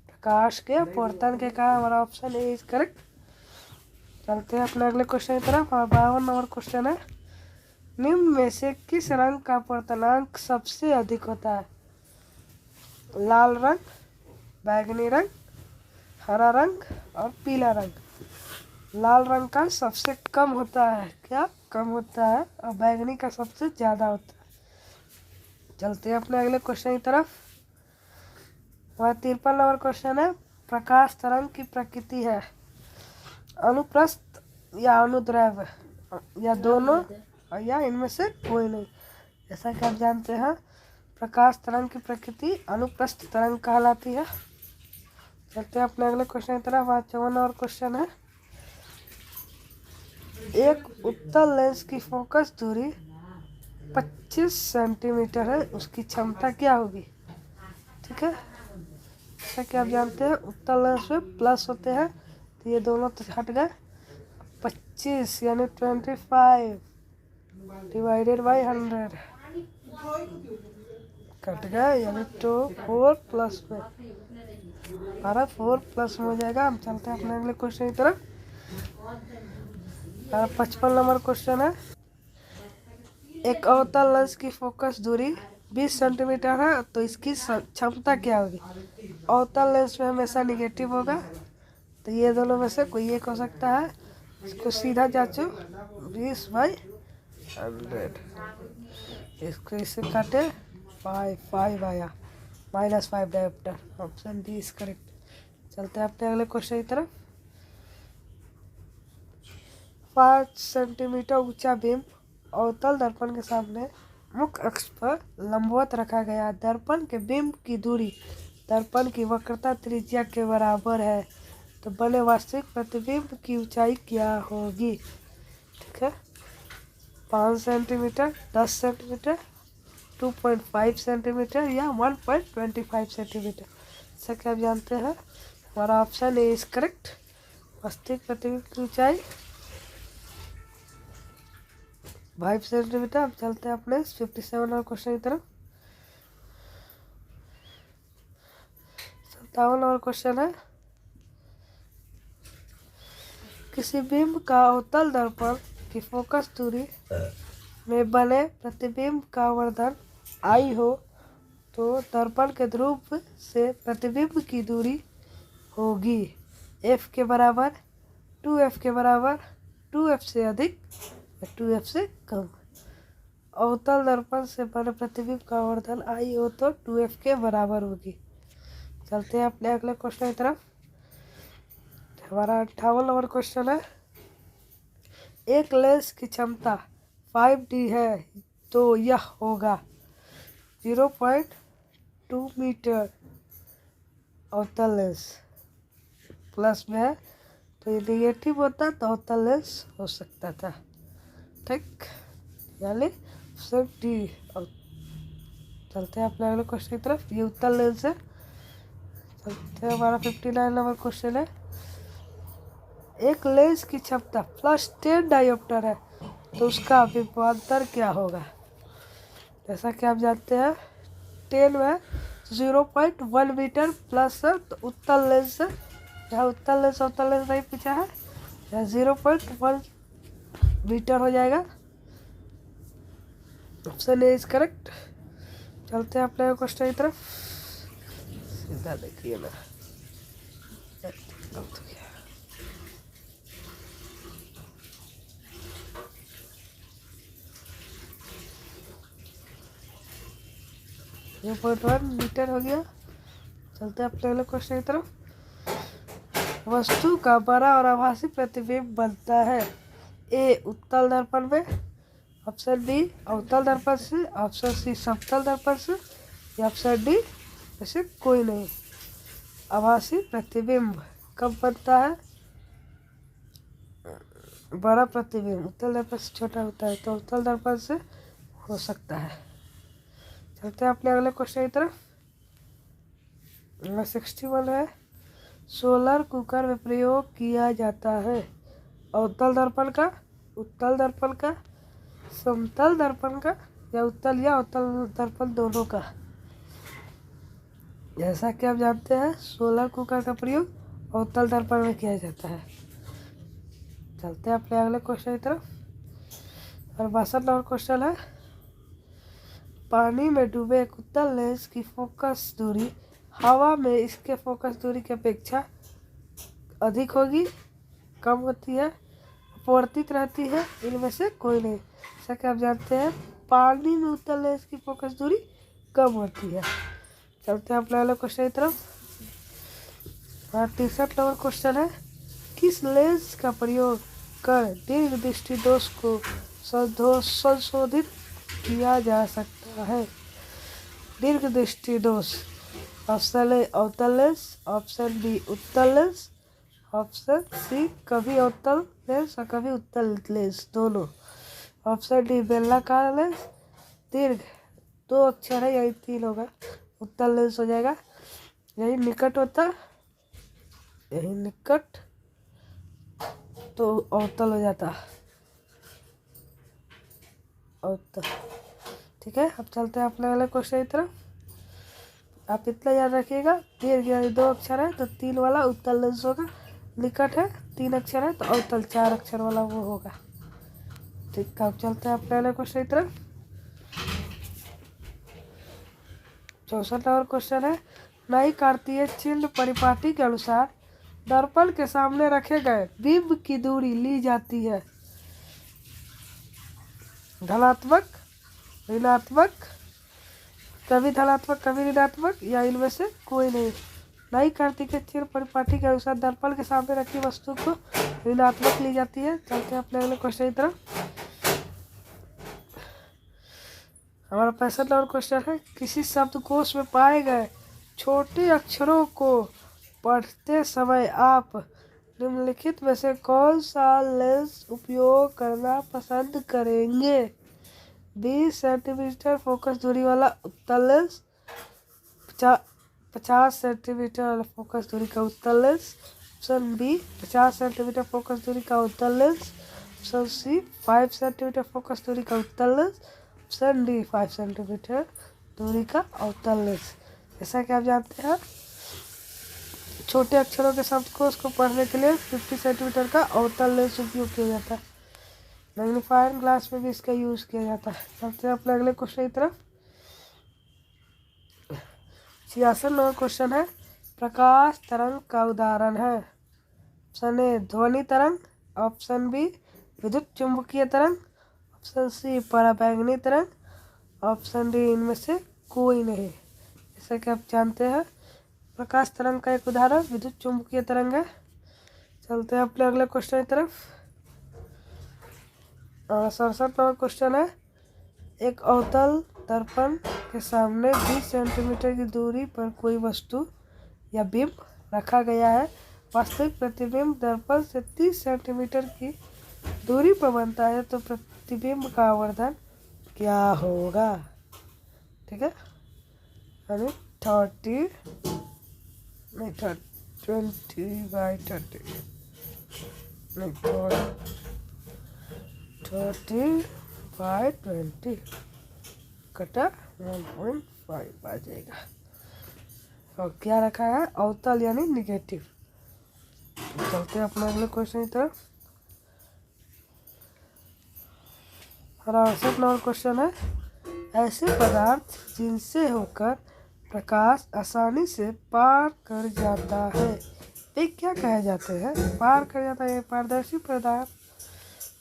प्रकाश के अपवर्तन के कारण। हमारा ऑप्शन ए इज करेक्ट। चलते हैं अपने अगले क्वेश्चन की तरफ। और 52 नंबर क्वेश्चन है, निम्न में से किस रंग का अपवर्तनांक सबसे अधिक होता है? लाल रंग, बैगनी रंग, हरा रंग और पीला रंग। लाल रंग का सबसे कम होता है, क्या कम होता है, और बैगनी का सबसे ज़्यादा होता है। चलते हैं अपने अगले क्वेश्चन की तरफ। हमारा 53 नंबर क्वेश्चन है, प्रकाश तरंग की प्रकृति है अनुप्रस्थ या अनुदैर्ध्य, या दोनों, या इनमें से कोई नहीं। जैसा कि आप जानते हैं प्रकाश तरंग की प्रकृति अनुप्रस्थ तरंग कहलाती है। चलते हैं अपने अगले क्वेश्चन की तरफ। 54 नंबर क्वेश्चन है, एक उत्तल लेंस की फोकस दूरी 25 सेंटीमीटर है, उसकी क्षमता क्या होगी? ठीक है, जैसा कि आप जानते हैं उत्तल लेंस में प्लस होते हैं, तो ये दोनों तो हट गए। 25 यानी 25 डिवाइडेड बाई 100 कट गया, यानी 4 प्लस में हमारा 4 प्लस में हो जाएगा। हम चलते हैं अपने अगले क्वेश्चन की तरफ। 55 नंबर क्वेश्चन है, एक अवतल लेंस की फोकस दूरी 20 सेंटीमीटर है, तो इसकी क्षमता क्या होगी? अवतल लेंस में हमेशा निगेटिव होगा, तो ये दोनों में से कोई एक हो सकता है। इसको सीधा जांचो, 20/100, इसको इससे काटे 5 आया, -5 dioptre. Option D is correct. चलते हैं अपने अगले क्वेश्चन की तरफ। 5 सेंटीमीटर ऊंचा बीम अवतल दर्पण के सामने मुख्य अक्ष पर लंबवत रखा गया। दर्पण के बीम की दूरी दर्पण की वक्रता त्रिज्या के बराबर है, तो बने वास्तविक प्रतिबिंब की ऊंचाई क्या होगी? ठीक है, 5 सेंटीमीटर, 10 सेंटीमीटर, 2.5 सेंटीमीटर या 1.25 सेंटीमीटर। जैसा कि आप जानते हैं हमारा ऑप्शन ए इज करेक्ट। वास्तविक प्रतिबिंब की ऊंचाई 5 सेंटीमीटर। अब चलते हैं अपने 57 नंबर क्वेश्चन की तरफ। 57 नंबर क्वेश्चन है, किसी बिंब का अवतल दर्पण की फोकस दूरी में बने प्रतिबिंब का वर्धन आई हो, तो दर्पण के ध्रुव से प्रतिबिंब की दूरी होगी f के बराबर, 2f के बराबर, 2f से अधिक या 2f से कम। अवतल दर्पण से बने प्रतिबिंब का वर्धन आई हो तो 2f के बराबर होगी। चलते हैं अपने अगले क्वेश्चन की तरफ। हमारा 58 नंबर क्वेश्चन है, एक लेंस की क्षमता 5D है, तो यह होगा 0.2 मीटर। अवतल लेंस प्लस में है, तो ये निगेटिव होता तो अवतल लेंस हो सकता था। ठीक, यानी ऑप्शन डी। चलते हैं अपने अगले क्वेश्चन की तरफ। ये उत्तल लेंस है। चलते हैं, हमारा 59 नंबर क्वेश्चन है, एक लेंस की क्षमता +10 डायोप्टर है, तो उसका विभवांतर क्या होगा? जैसा कि आप जानते हैं 10 में 0.1 मीटर प्लस है, तो उत्तल लेंस है, यहाँ उत्तल लेंस नहीं पूछा है, यहाँ 0.1 मीटर हो जाएगा। Option A is correct. चलते हैं अपने क्वेश्चन की तरफ। सीधा देखिए ना, ये 0.1 मीटर हो गया। चलते हैं अपने अगले क्वेश्चन की तरफ। वस्तु का बड़ा और आभासी प्रतिबिंब बनता है ए उत्तल दर्पण में, ऑप्शन बी अवतल दर्पण से, ऑप्शन सी समतल दर्पण से, या ऑप्शन डी ऐसे कोई नहीं। आभासी प्रतिबिंब कब बनता है? बड़ा प्रतिबिंब उत्तल दर्पण से छोटा होता है, तो उत्तल दर्पण से हो सकता है। चलते हैं अपने अगले क्वेश्चन की तरफ। 61 है, सोलर कुकर में प्रयोग किया जाता है अवतल दर्पण का, उत्तल दर्पण का, समतल दर्पण का, या उत्तल या अवतल दर्पण दोनों का। जैसा कि आप जानते हैं सोलर कुकर का प्रयोग अवतल दर्पण में किया जाता है। चलते हैं अपने अगले क्वेश्चन की तरफ। और 62 नंबर क्वेश्चन है, पानी में डूबे एक उत्तल लेंस की फोकस दूरी हवा में इसके फोकस दूरी की अपेक्षा अधिक होगी, कम होती है, अपवर्तित रहती है, इनमें से कोई नहीं। जैसा कि आप जानते हैं पानी में उत्तल लेंस की फोकस दूरी कम होती है। चलते हैं अपने अगले क्वेश्चन की तरफ। 63 नंबर क्वेश्चन है, किस लेंस का प्रयोग कर दीर्घ दृष्टि दोष को संशोधित किया जा सकता है। दीर्घ दृष्टि दोष, ऑप्शन ए अवतल लेंस, ऑप्शन बी उत्तल लेंस, ऑप्शन सी कभी अवतल लेंस और कभी उत्तल लेंस दोनों, ऑप्शन डी बेलनाकार लेंस। दीर्घ 2 अक्षर है, यही 3 होगा, उत्तल लेंस हो जाएगा। यही निकट होता, यही निकट तो अवतल हो जाता, अवतल। ठीक है, अब चलते हैं अपने वाले क्वेश्चन की तरफ। आप इतना याद रखिएगा, दीर्घ यानी 2 अक्षर है तो 3 वाला उत्तल लेंस होगा, निकट है 3 अक्षर है तो अवतल 4 अक्षर वाला वो होगा। ठीक है, अब चलते हैं अपने वाले क्वेश्चन की तरफ। 64 नंबर क्वेश्चन है, नई कार्तीय चिन्ह परिपाटी के अनुसार दर्पण के सामने रखे गए बिंब की दूरी ली जाती है धनात्मक, ऋणात्मक, कभी धनात्मक कभी ऋणात्मक, या इनमें से कोई नहीं। नई कार्तीय चिन्ह परिपाटी के अनुसार दर्पण के सामने रखी वस्तु को ऋणात्मक ली जाती है। चलते हैं अपने अगले क्वेश्चन की तरफ। हमारा 65 नंबर क्वेश्चन है, किसी शब्दकोश में पाए गए छोटे अक्षरों को पढ़ते समय आप निम्नलिखित में से कौन सा लेंस उपयोग करना पसंद करेंगे। 20 सेंटीमीटर फोकस दूरी वाला उत्तल लेंस, 50 सेंटीमीटर वाला फोकस दूरी का उत्तल lens, option B 50 centimetre focus दूरी का उत्तल lens, option C 5 centimetre focus दूरी का उत्तल लेंस, ऑप्शन डी 5 सेंटीमीटर दूरी का अवतल लेंस। जैसा कि आप जानते हैं छोटे अक्षरों के शब्दकोश को पढ़ने के लिए 50 सेंटीमीटर का अवतल लेंस उपयोग किया जाता है। मैग्नीफाइंग ग्लास में भी इसका यूज़ किया जाता है। चलते हैं अपने अगले क्वेश्चन की तरफ। 66 नंबर क्वेश्चन है, प्रकाश तरंग का उदाहरण है। ऑप्शन ए ध्वनि तरंग, ऑप्शन बी विद्युत चुंबकीय तरंग, ऑप्शन सी पराबैंगनी तरंग, ऑप्शन डी इनमें से कोई नहीं। जैसा कि आप जानते हैं प्रकाश तरंग का एक उदाहरण विद्युत चुंबकीय तरंग है। चलते हैं अपने अगले क्वेश्चन की तरफ। 67 नंबर क्वेश्चन है, एक अवतल दर्पण के सामने 20 सेंटीमीटर की दूरी पर कोई वस्तु या बिंब रखा गया है। वास्तविक प्रतिबिंब दर्पण से 30 सेंटीमीटर की दूरी पर बनता है, तो प्रतिबिंब का आवर्धन क्या होगा। ठीक है, यानी 20/30 नहीं 30/20 कटा 1.5 आ जाएगा। और क्या रखा है अवतल यानी निगेटिव। चलते हैं अपने अगले क्वेश्चन की तरफ। 68 नंबर क्वेश्चन है, ऐसे पदार्थ जिनसे होकर प्रकाश आसानी से पार कर जाता है वे क्या कहे जाते हैं। पार कर जाता है पारदर्शी पदार्थ।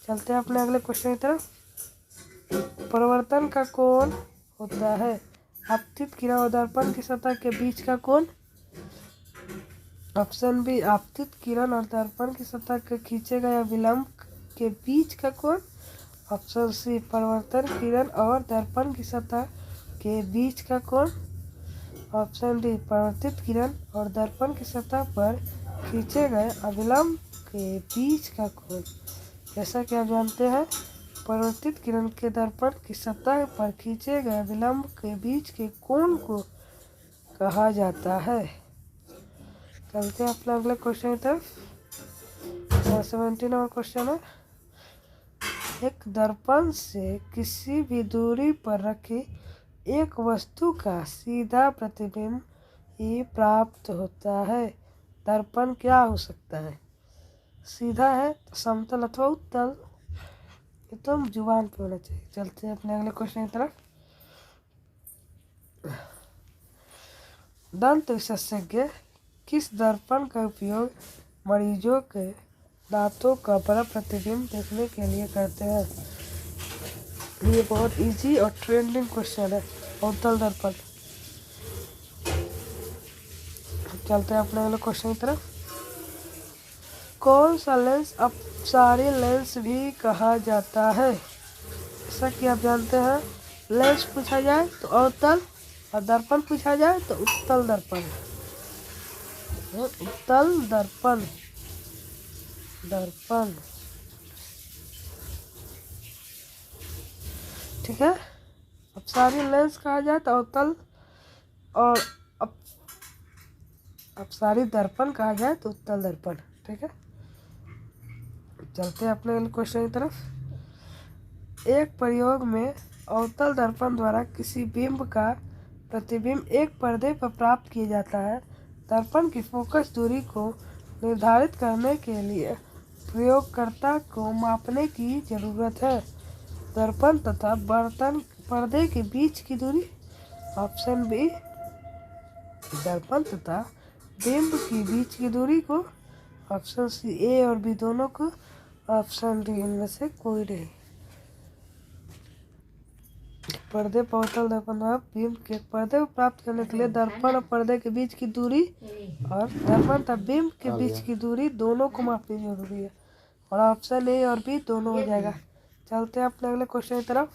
चलते हैं अपने अगले क्वेश्चन की तरफ। परिवर्तन का कोण होता है आपतित किरण और दर्पण की सतह के बीच का कोण। ऑप्शन बी आपतित किरण और दर्पण की सतह के खींचे गए विलंब के बीच का कोण। ऑप्शन सी परिवर्तन किरण और दर्पण की सतह के बीच का कोण। ऑप्शन डी परावर्तित किरण और दर्पण की सतह पर खींचे गए अविलंब के बीच का कोण। जैसा कि आप जानते हैं, परावर्तित किरण के दर्पण की सतह पर खींचे गए विलंब के बीच के कोण को कहा जाता है। चलते हैं अपने अगले क्वेश्चन की तरफ। 17 नंबर क्वेश्चन है, एक दर्पण से किसी भी दूरी पर रखी एक वस्तु का सीधा प्रतिबिंब ही प्राप्त होता है। दर्पण क्या हो सकता है? सीधा है तो समतल अथवा उत्तल, ये तो जुबान पे होना चाहिए। चलते हैं अपने अगले क्वेश्चन की तरफ। दंत विशेषज्ञ किस दर्पण का उपयोग मरीजों के दांतों का बड़ा प्रतिबिंब देखने के लिए करते हैं? ये बहुत इजी और ट्रेंडिंग क्वेश्चन है, अवतल दर्पण। चलते हैं अपने अगले क्वेश्चन की तरफ। कौन सा लेंस अपसारी लेंस भी कहा जाता है? जैसा कि आप जानते हैं, लेंस पूछा जाए तो अवतल और दर्पण पूछा जाए तो उत्तल दर्पण। उत्तल दर्पण, दर्पण, ठीक है। अपसारी लेंस कहा जाए तो अवतल, और अपसारी दर्पण कहा जाए तो उत्तल दर्पण, ठीक है। चलते हैं अपने क्वेश्चन की तरफ। एक प्रयोग में अवतल दर्पण द्वारा किसी बिंब का प्रतिबिंब एक पर्दे पर प्राप्त किया जाता है। दर्पण की फोकस दूरी को निर्धारित करने के लिए प्रयोगकर्ता को मापने की जरूरत है। दर्पण तथा बर्तन पर्दे के बीच की दूरी, ऑप्शन बी। दर्पण तथा बिंब के बीच की दूरी को, ऑप्शन सी। ए और बी दोनों को, ऑप्शन डी इनमें से कोई नहीं। पर्दे पर अवतल दर्पण द्वारा बिंब के पर्दे को प्राप्त करने के लिए दर्पण और पर्दे के बीच की दूरी और दर्पण तथा बिंब के बीच की दूरी दोनों को मापनी जरूरी है, और ऑप्शन ए और बी दोनों हो जाएगा। चलते हैं अपने अगले क्वेश्चन की तरफ।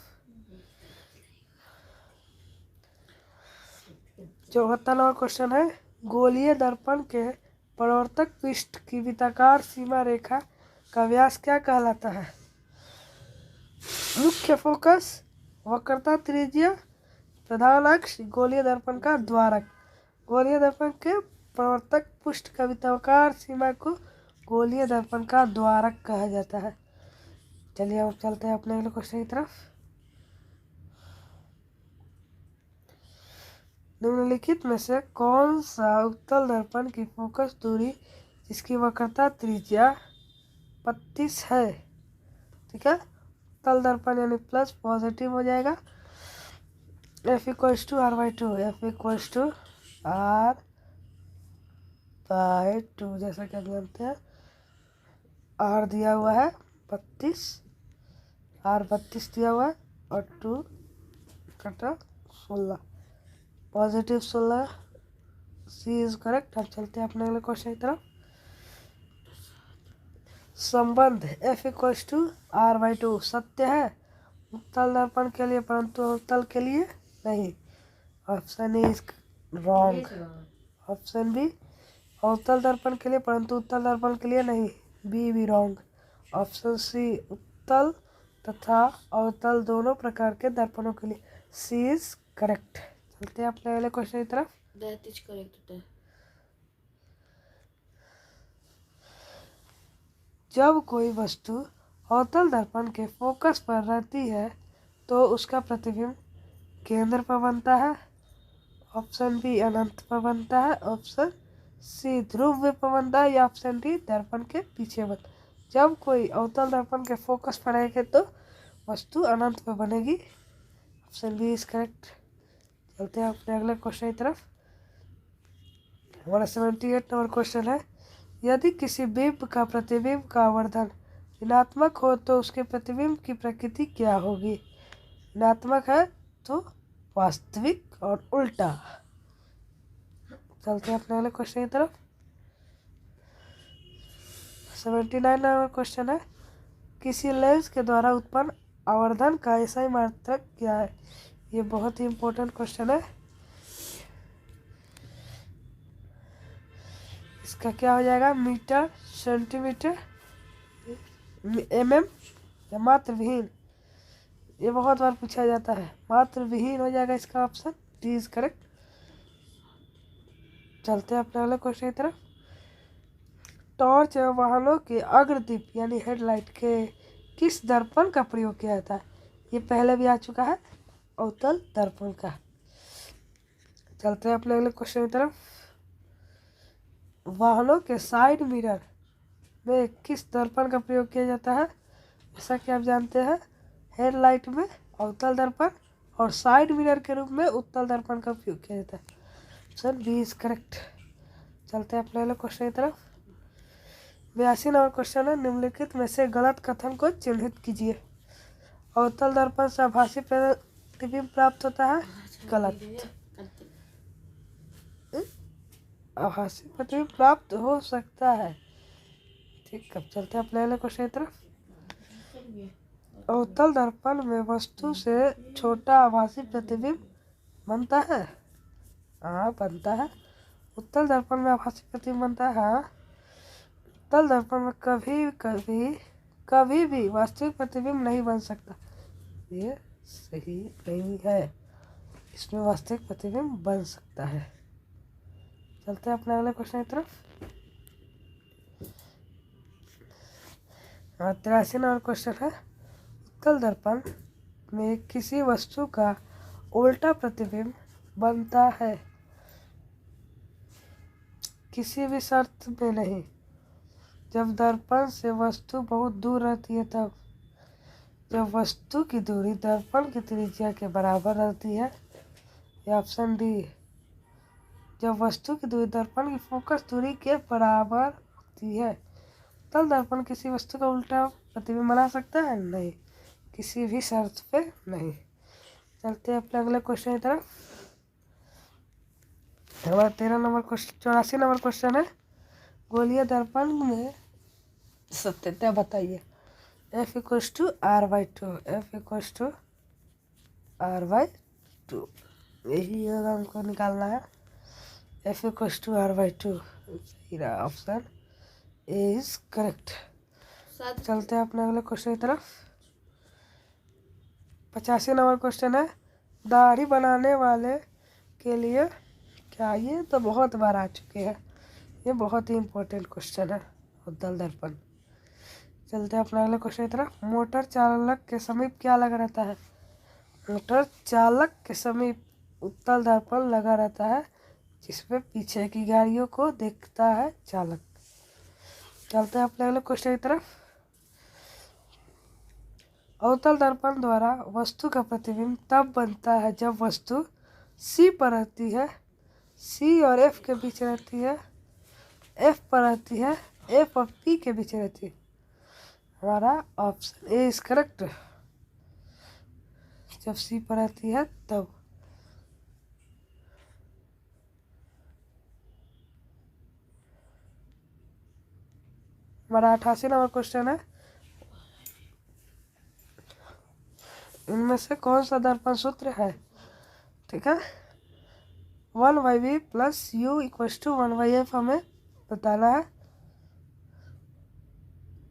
74 नंबर क्वेश्चन है, गोलीय दर्पण के परावर्तक पृष्ठ की वृत्ताकार सीमा रेखा का व्यास क्या कहलाता है? मुख्य फोकस, वक्रता त्रिज्या, प्रधान अक्ष, गोलीय दर्पण का द्वारक। गोलीय दर्पण के परावर्तक पृष्ठ का वृत्ताकार सीमा को गोलीय दर्पण का द्वारक कहा जाता है। चलिए अब चलते हैं अपने अगले क्वेश्चन की तरफ। निम्नलिखित में से कौन सा उत्तल दर्पण की फोकस दूरी जिसकी वक्रता त्रिज्या 32 है? ठीक है, उत्तल दर्पण यानी प्लस पॉजिटिव हो जाएगा। F equals to R by two, F equals to R by two, जैसा कि आप जानते हैं आर दिया हुआ है 32, आर 32 दिया हुआ है और 2 कटा 16, पॉजिटिव 16, सी इज करेक्ट। अब चलते हैं अपने अगले क्वेश्चन की तरफ। संबंध F equals to R by two सत्य है उत्तल दर्पण के लिए, परंतु अवतल के लिए नहीं। Option A is wrong. Option B, अवतल दर्पण के लिए परंतु उत्तल दर्पण के लिए नहीं, बी भी रॉन्ग। ऑप्शन सी, उत्तल तथा अवतल दोनों प्रकार के दर्पणों के लिए, सी इज करेक्ट। चलते हैं अपने अगले क्वेश्चन की तरफ। दैट इज करेक्ट होता है। जब कोई वस्तु अवतल दर्पण के फोकस पर रहती है तो उसका प्रतिबिंब केंद्र पर बनता है। ऑप्शन बी, अनंत पर बनता है। ऑप्शन सी, ध्रुव पर बनता है, या ऑप्शन डी, दर्पण के पीछे बनता है। जब कोई अवतल दर्पण के फोकस पर रहेगी तो वस्तु अनंत पर बनेगी। Option B is correct. चलते हैं अपने अगले क्वेश्चन की तरफ। हमारा 78 नंबर क्वेश्चन है, यदि किसी बिंब का प्रतिबिंब का आवर्धन ऋणात्मक हो तो उसके प्रतिबिंब की प्रकृति क्या होगी? ऋणात्मक है तो वास्तविक और उल्टा। चलते हैं अपने अगले क्वेश्चन की तरफ। 79 नंबर क्वेश्चन है, किसी लेंस के द्वारा उत्पन्न आवर्धन का ऐसा मात्रक क्या है? ये बहुत ही इम्पोर्टेंट क्वेश्चन है। इसका क्या हो जाएगा? मीटर, सेंटीमीटर, mm या मात्र विहीन, ये बहुत बार पूछा जाता है। मात्र विहीन हो जाएगा इसका ऑप्शन, डी इज करेक्ट। चलते हैं अपने अगले क्वेश्चन की तरफ। टॉर्च एवं वाहनों के अग्रदीप यानी हेडलाइट के किस दर्पण का प्रयोग किया जाता है? ये पहले भी आ चुका है, अवतल दर्पण का। चलते हैं अपने अगले क्वेश्चन की तरफ। वाहनों के साइड मिरर में किस दर्पण का प्रयोग किया जाता है? जैसा कि आप जानते हैं, हेडलाइट में अवतल दर्पण और साइड मिरर के रूप में उत्तल दर्पण का उपयोग किया जाता है। Sir B is correct. चलते हैं अपने अगले क्वेश्चन की तरफ। 82 नंबर क्वेश्चन है, निम्नलिखित में से गलत कथन को चिन्हित कीजिए। अवतल दर्पण से आभासी प्रतिबिंब प्राप्त होता है, गलत। आभासी प्रतिबिंब प्राप्त हो सकता है, ठीक। अब चलते हैं अपने अगले क्वेश्चन की तरफ। अवतल दर्पण में वस्तु से छोटा आभासी प्रतिबिंब बनता है, हाँ बनता है। उत्तल दर्पण में आभासी प्रतिबिंब बनता है, हाँ। उत्तल दर्पण में कभी भी वास्तविक प्रतिबिंब नहीं बन सकता, ये सही नहीं है। इसमें वास्तविक प्रतिबिंब बन सकता है। चलते हैं अपने अगले क्वेश्चन की तरफ। 83 नंबर क्वेश्चन है, उत्तल दर्पण में किसी वस्तु का उल्टा प्रतिबिंब बनता है, किसी भी शर्त में नहीं। जब दर्पण से वस्तु बहुत दूर रहती है तब। जब वस्तु की दूरी दर्पण की त्रिज्या के बराबर रहती है, ये ऑप्शन डी। जब वस्तु की दूरी दर्पण की फोकस दूरी के बराबर होती है। उत्तल दर्पण किसी वस्तु का उल्टा प्रतिबिंब बना सकता है, नहीं, किसी भी शर्त पे नहीं। चलते हैं अपने अगले क्वेश्चन की तरफ। हमारा 84 नंबर क्वेश्चन है, गोलीय दर्पण में सत्यता बताइए। F = R/2, F = R/2, यही होगा हमको निकालना है। F = R/2, option A is correct. चलते हैं अपने अगले क्वेश्चन की तरफ। 85 नंबर क्वेश्चन है, दाढ़ी बनाने वाले के लिए क्या? ये तो बहुत बार आ चुके हैं, ये बहुत ही इम्पोर्टेंट क्वेश्चन है, उत्तल दर्पण। चलते हैं अपने अगले क्वेश्चन की तरफ। मोटर चालक के समीप क्या लगा रहता है? मोटर चालक के समीप उत्तल दर्पण लगा रहता है, जिसमें पीछे की गाड़ियों को देखता है चालक। चलते हैं अपने अगले क्वेश्चन की तरफ। अवतल दर्पण द्वारा वस्तु का प्रतिबिंब तब बनता है जब वस्तु C पर रहती है, C और F के बीच रहती है, F पर रहती है, F और P के बीच रहती है। हमारा ऑप्शन ए इज करेक्ट। जब C पर रहती है तब। हमारा 88 नंबर क्वेश्चन है, इनमें से कौन सा दर्पण सूत्र है? ठीक है, 1/v + u = 1/f हमें बताना है।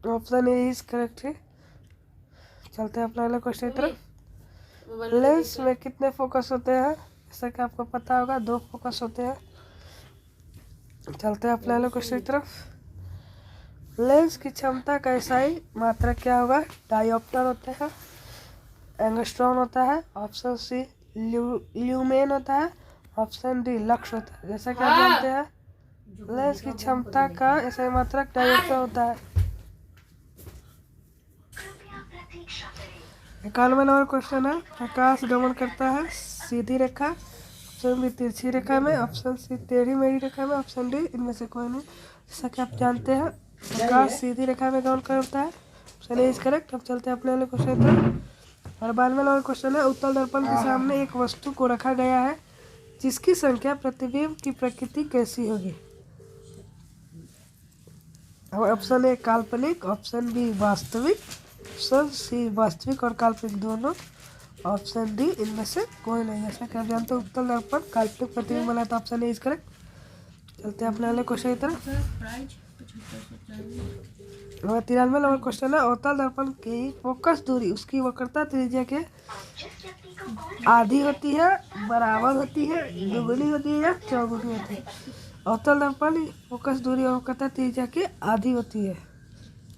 ऑप्शन ए इज करेक्ट है। चलते हैं अपने अगले क्वेश्चन की तरफ। लेंस में कितने फोकस होते हैं? जैसा कि आपको पता होगा, 2 फोकस होते हैं। चलते हैं अपने अगले क्वेश्चन की तरफ। लेंस की क्षमता का SI मात्रक क्या होगा? डायोप्टर होते हैं, एंगस्ट्रॉम होता है, ऑप्शन सी ल्यूमेन होता है, ऑप्शन डी लक्स होता है। जैसा कि आप जानते हैं, लेंस की क्षमता का SI मात्रक डायोप्टर होता है। 91 नंबर क्वेश्चन है, प्रकाश गमन करता है सीधी रेखा, ऑप्शन बी तिरछी रेखा में, ऑप्शन सी टेढ़ी मेढ़ी रेखा में, ऑप्शन डी इनमें से कोई नहीं। जैसा कि आप जानते हैं, प्रकाश सीधी रेखा में गमन करता है, ऑप्शन ए इज करेक्ट। अब चलते हैं अपने अगले क्वेश्चन पर। और 92 नंबर क्वेश्चन है, उत्तल दर्पण के सामने एक वस्तु को रखा गया है जिसकी संख्या प्रतिबिंब की प्रकृति कैसी होगी? ऑप्शन ए काल्पनिक, ऑप्शन बी वास्तविक, ऑप्शन सी वास्तविक और काल्पनिक दोनों, ऑप्शन डी इनमें से कोई नहीं। जैसा कि आप जानते हो, उत्तल दर्पण काल्पनिक प्रतिबिंब बना, तो ऑप्शन ए इज करेक्ट। चलते हैं अपने अगले क्वेश्चन की तरफ। और 93 नंबर क्वेश्चन है, अवतल दर्पण की फोकस दूरी उसकी वक्रता त्रिज्या के आधी होती है, बराबर होती है, दुगुनी होती है या चौगुनी होती है। अवतल दर्पण की फोकस दूरी और वक्रता त्रिज्या की आधी होती है।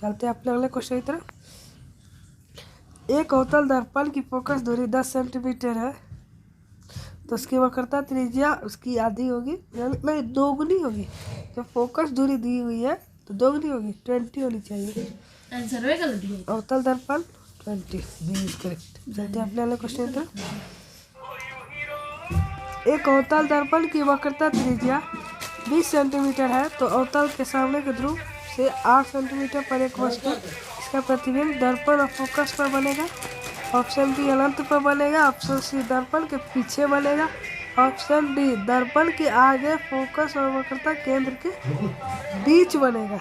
चलते हैं अपने अगले क्वेश्चन की तरफ। एक अवतल दर्पण की फोकस दूरी 10 सेंटीमीटर है, तो उसकी वक्रता त्रिज्या उसकी आधी होगी, नहीं दोगुनी होगी। जब फोकस दूरी दी हुई है तो दोगुनी होगी, 20 होनी चाहिए। आंसर है गलत है। अवतल दर्पण 20, बी इज करेक्ट। चलते हैं अपने अगले क्वेश्चन की तरफ। एक अवतल दर्पण की वक्रता त्रिज्या 20 सेंटीमीटर है, तो अवतल के सामने के ध्रुव से 8 सेंटीमीटर पर एक वस्तु, इसका प्रतिबिंब दर्पण और फोकस पर बनेगा। ऑप्शन बी अनंत पर बनेगा, ऑप्शन सी दर्पण के पीछे बनेगा, ऑप्शन डी दर्पण के आगे फोकस और वक्रता केंद्र के बीच बनेगा।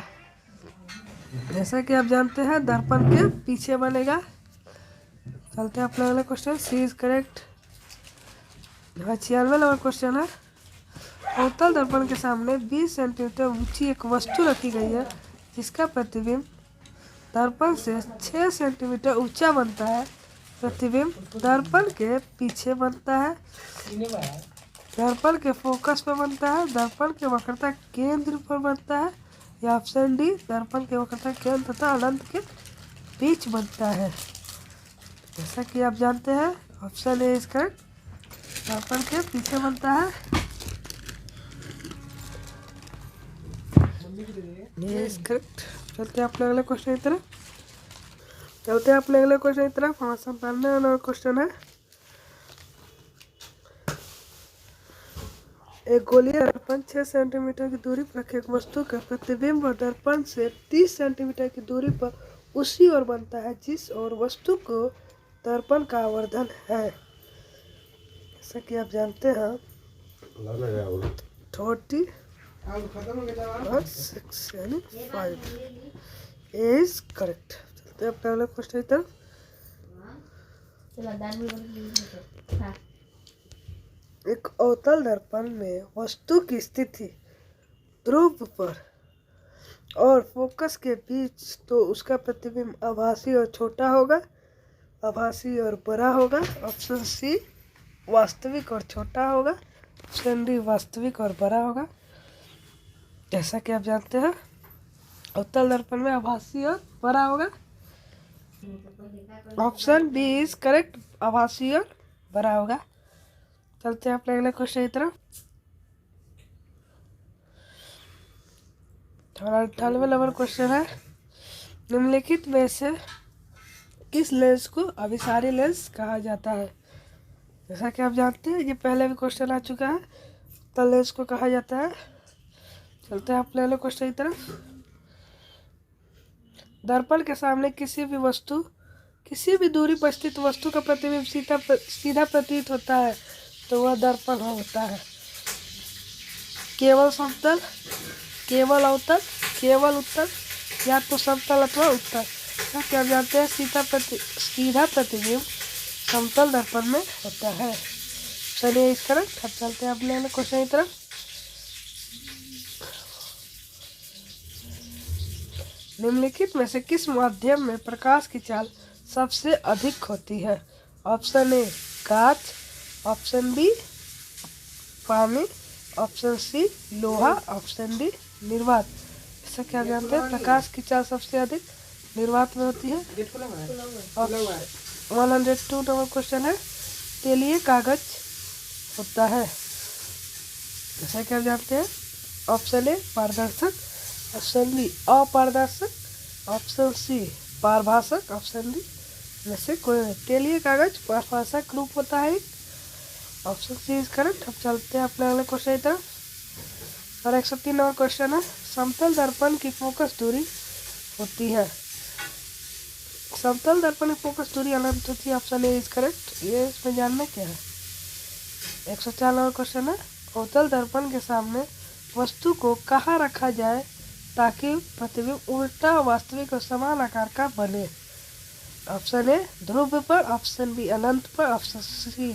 जैसा कि आप जानते हैं दर्पण के पीछे बनेगा। चलते हैं अपने अगले question, C is correct. 96 number question है, अवतल दर्पण के सामने 20 सेंटीमीटर ऊंची एक वस्तु रखी गई है, जिसका प्रतिबिंब दर्पण से 6 सेंटीमीटर ऊंचा बनता है। प्रतिबिंब दर्पण के पीछे बनता है, दर्पण के फोकस पर बनता है, दर्पण के वक्रता केंद्र पर बनता है, या ऑप्शन डी दर्पण के वक्रता केंद्र तथा अनंत के बीच बनता है। जैसा कि आप जानते हैं ऑप्शन ए इज करेक्ट, दर्पण के पीछे बनता है। ये इज करेक्ट। चलते हैं अपने अगले क्वेश्चन की तरफ। 95 नंबर क्वेश्चन है, एक गोलीय दर्पण 6 सेंटीमीटर की दूरी पर रखे एक वस्तु का प्रतिबिंब और दर्पण से 30 सेंटीमीटर की दूरी पर उसी ओर बनता है जिस और वस्तु को दर्पण का आवर्धन है। जैसा कि आप जानते हैं 40 और 6 यानी 5 इज करेक्ट। चलते हैं अपने अगले क्वेश्चन की तरफ। एक अवतल दर्पण में वस्तु की स्थिति ध्रुव पर और फोकस के बीच, तो उसका प्रतिबिंब आभासी और छोटा होगा, आभासी और बड़ा होगा। ऑप्शन सी वास्तविक और छोटा होगा, ऑप्शन डी वास्तविक और बड़ा होगा। जैसा कि आप जानते हैं अवतल दर्पण में आभासी और बड़ा होगा। ऑप्शन बी इज करेक्ट, आभासी और बड़ा होगा। चलते हैं अपने अगले क्वेश्चन की तरफ। 98 नंबर क्वेश्चन है, निम्नलिखित में से किस लेंस को अभिसारी लेंस कहा जाता है। जैसा कि आप जानते हैं ये पहले भी क्वेश्चन आ चुका है, तो लेंस को कहा जाता है। चलते हैं अपने अगले क्वेश्चन की तरफ। दर्पण के सामने किसी भी वस्तु, किसी भी दूरी पर स्थित वस्तु का प्रतिबिंब सीधा प्रतीत होता है, तो वह दर्पण होता है। केवल समतल, केवल अवतल, केवल उत्तल, या तो समतल अथवा उत्तल। क्या आप जानते हैं सीधा प्रतिबिंब समतल दर्पण में होता है। चलिए इस तरह अब चलते हैं अपने क्वेश्चन की तरफ। निम्नलिखित में से किस माध्यम में प्रकाश की चाल सबसे अधिक होती है। ऑप्शन ए कांच, ऑप्शन बी पानी, ऑप्शन सी लोहा, ऑप्शन डी निर्वात। इससे क्या जानते हैं प्रकाश की चाल सबसे अधिक निर्वात में होती है। 102 नंबर क्वेश्चन है, तेलीय कागज होता है। जैसा कि आप जानते हैं ऑप्शन ए पारदर्शक, ऑप्शन बी अपारदर्शक, ऑप्शन सी पारभाषक, ऑप्शन डी में से कोई नहीं। तेलीय कागज पारभाषक रूप होता है, ऑप्शन सी इज करेक्ट। अब चलते हैं अपने अगले क्वेश्चन की तरफ। और 103 नंबर क्वेश्चन है, समतल दर्पण की फोकस दूरी होती है। समतल दर्पण की फोकस दूरी अनंत होती है, ऑप्शन ए इज करेक्ट। ये इसमें जानना क्या है। 104 नंबर क्वेश्चन है, अवतल दर्पण के सामने वस्तु को कहाँ रखा जाए ताकि प्रतिबिंब उल्टा वास्तविक और समान आकार का बने। ऑप्शन ए ध्रुव पर, ऑप्शन बी अनंत पर, ऑप्शन सी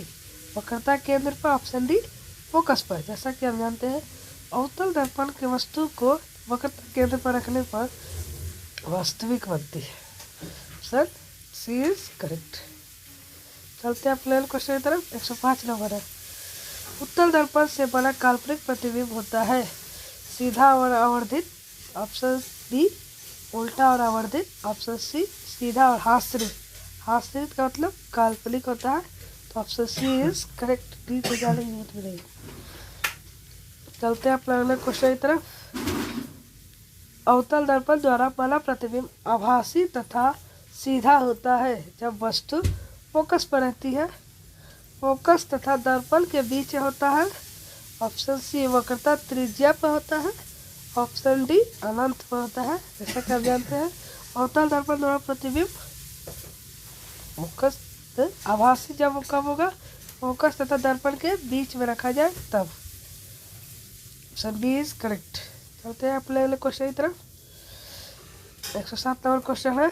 वक्रता केंद्र पर, ऑप्शन डी फोकस पर। जैसा कि हम जानते हैं अवतल दर्पण के वस्तु को वक्रता केंद्र पर रखने पर वास्तविक बनती है। Option C is correct. चलते हैं अपने क्वेश्चन की तरफ। 105 नंबर है, उत्तल दर्पण से बड़ा काल्पनिक प्रतिबिंब होता है, सीधा और आवर्धित, ऑप्शन बी उल्टा और आवर्धित, ऑप्शन सी सीधा और हास्यरहित। हास्यरहित का मतलब काल्पनिक होता है, तो option C is correct. D को जाने की जरूरत भी नहीं। चलते हैं अपने अगले क्वेश्चन की तरफ। अवतल दर्पण द्वारा बना प्रतिबिंब आभासी तथा सीधा होता है जब वस्तु फोकस पर रहती है। फोकस तथा दर्पण के बीच होता है, ऑप्शन सी वक्रता त्रिज्या पर होता है, ऑप्शन डी अनंत पर होता है। जैसा कि आप जानते हैं अवतल दर्पण द्वारा प्रतिबिंब फोकस आभासी जब कब होगा, फोकस तथा दर्पण के बीच में रखा जाए तब। Option D is correct. चलते हैं अपने अगले क्वेश्चन की तरफ। 107 नंबर क्वेश्चन है,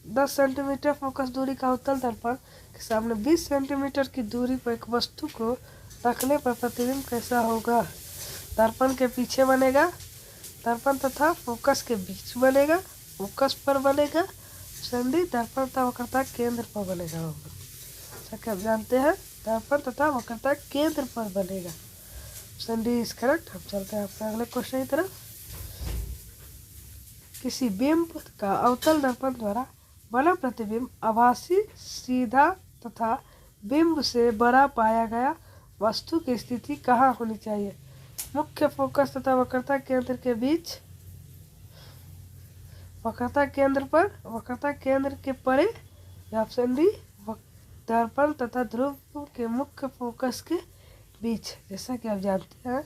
10 सेंटीमीटर फोकस दूरी का उत्तल दर्पण के सामने 20 सेंटीमीटर की दूरी पर एक वस्तु को रखने पर प्रतिबिंब कैसा होगा। दर्पण के पीछे बनेगा, दर्पण तथा फोकस के बीच बनेगा, फोकस पर बनेगा, संधि दर्पण तथा वक्रता केंद्र पर बनेगा। जैसा कि आप जानते हैं दर्पण तथा वक्रता केंद्र पर बनेगा। Option D is correct. हम चलते हैं अपने अगले क्वेश्चन की तरफ। किसी बिंब का अवतल दर्पण द्वारा बना प्रतिबिंब आभासी सीधा तथा बिंब से बड़ा पाया गया वस्तु की स्थिति कहाँ होनी चाहिए। मुख्य फोकस तथा वक्रता केंद्र के बीच, वक्रता केंद्र पर, वक्रता केंद्र के परे, या ऑप्शन डी दर्पण तथा ध्रुव के मुख्य फोकस के बीच। जैसा कि आप जानते हैं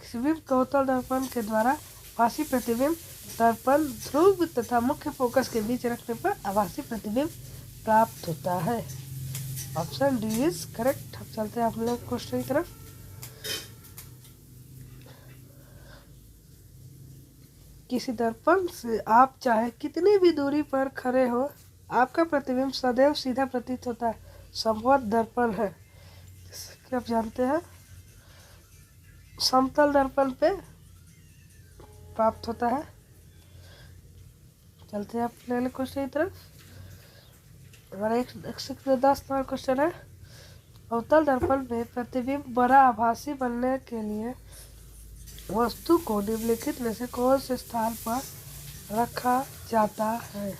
किसी भी अवतल दर्पण के द्वारा आभासी प्रतिबिंब दर्पण ध्रुव तथा मुख्य फोकस के बीच रखने पर आभासी प्रतिबिंब प्राप्त होता है। Option D is correct. अब चलते हैं आप लोग क्वेश्चन की तरफ। किसी दर्पण से आप चाहे कितनी भी दूरी पर खड़े हो, आपका प्रतिबिंब सदैव सीधा प्रतीत होता है, समवत दर्पण है। जैसे कि आप जानते हैं समतल दर्पण पे प्राप्त होता है। चलते हैं अपने अगले क्वेश्चन की तरफ। हमारा 110 नंबर क्वेश्चन है, अवतल दर्पण में प्रतिबिंब बड़ा आभासी बनने के लिए वस्तु को निम्नलिखित में से कौन से स्थान पर रखा जाता है।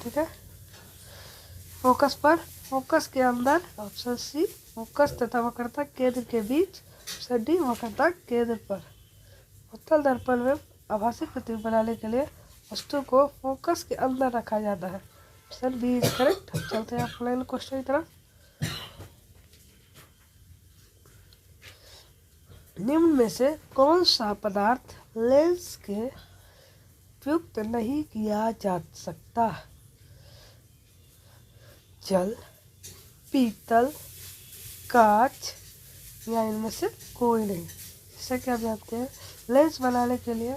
ठीक है, फोकस पर, फोकस के अंदर, ऑप्शन सी फोकस तथा वक्रता केंद्र के बीच, ऑप्शन डी वक्रता केंद्र पर। अवतल दर्पण में आभासी प्रतिबिंब बनाने के लिए वस्तु को फोकस के अंदर रखा जाता है। Option B is correct. चलते हैं अपने क्वेश्चन की तरफ। निम्न में से कौन सा पदार्थ लेंस के उपयुक्त नहीं किया जा सकता। जल, पीतल, कांच, या इनमें से कोई नहीं। जैसा कि आप जानते हैं लेंस बनाने के लिए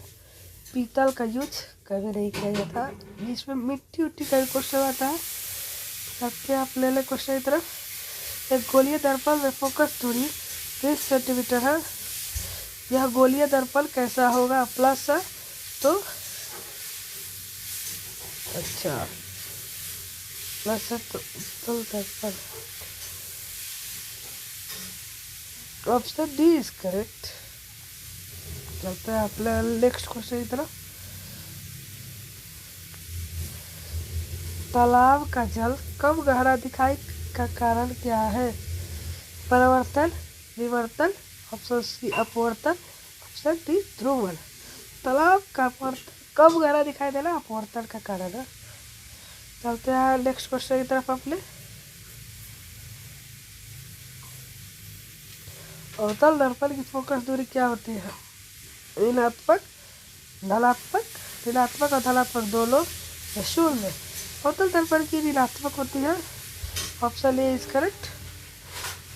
पीतल का यूज कभी नहीं किया जाता, जिसमें मिट्टी उट्टी का क्वेश्चन आता है। सबके आप ले लें क्वेश्चन की तरफ। एक गोलीय दर्पण में फोकस दूरी 20 सेंटीमीटर है। यह गोलीय दर्पण कैसा होगा, प्लस है तो अच्छा प्लस है तो उत्तल दर्पण। Option D is correct. चलते हैं अपने नेक्स्ट क्वेश्चन की तरफ। तालाब का जल कम गहरा दिखाई का कारण क्या है। परिवर्तन, विवर्तन, ऑप्शन सी अपवर्तन, ऑप्शन डी ध्रुवण। तालाब का कम गहरा दिखाई देना अपवर्तन का कारण है। चलते हैं नेक्स्ट क्वेश्चन की तरफ अपने। अवतल दर्पण की फोकस दूरी क्या होती है। ऋणात्मक, धनात्मक, ऋणात्मक और धनात्मक दोनों, या शून्य। अवतल दर्पण की ऋणात्मक होती है। Option A is correct.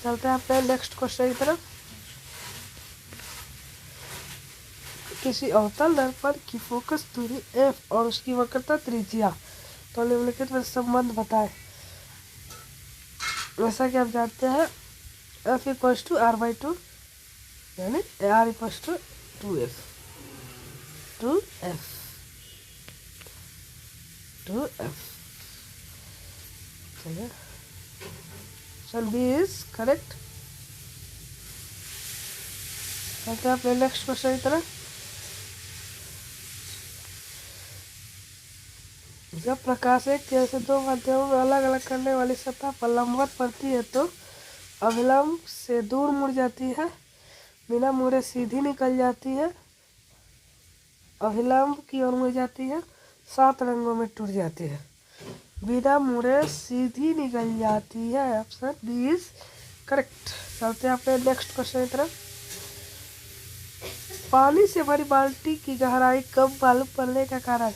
चलते हैं अपने नेक्स्ट क्वेश्चन की तरफ। किसी अवतल दर्पण की फोकस दूरी f और उसकी वक्रता त्रिज्या तो निम्नलिखित में संबंध बताएं। जैसा कि आप जानते हैं f इक्वल्स टू r/2 यानी r equals to 2f। Two F. चलिए ऑप्शन बी इज करेक्ट। चलते हैं अपने नेक्स्ट क्वेश्चन की तरफ। जब प्रकाश एक केंद्र से दो माध्यमों में अलग अलग करने वाली सतह पर लंबवत पड़ती है तो अभिलंब से दूर मुड़ जाती है, बिना मुड़े सीधी निकल जाती है, अभिलंब की ओर मुड़ जाती है, 7 रंगों में टूट जाती है। बिना मुड़े सीधी निकल जाती है। Option B is correct. चलते हैं अपने नेक्स्ट क्वेश्चन की तरफ। पानी से भरी बाल्टी की गहराई कम मालूम पड़ने का कारण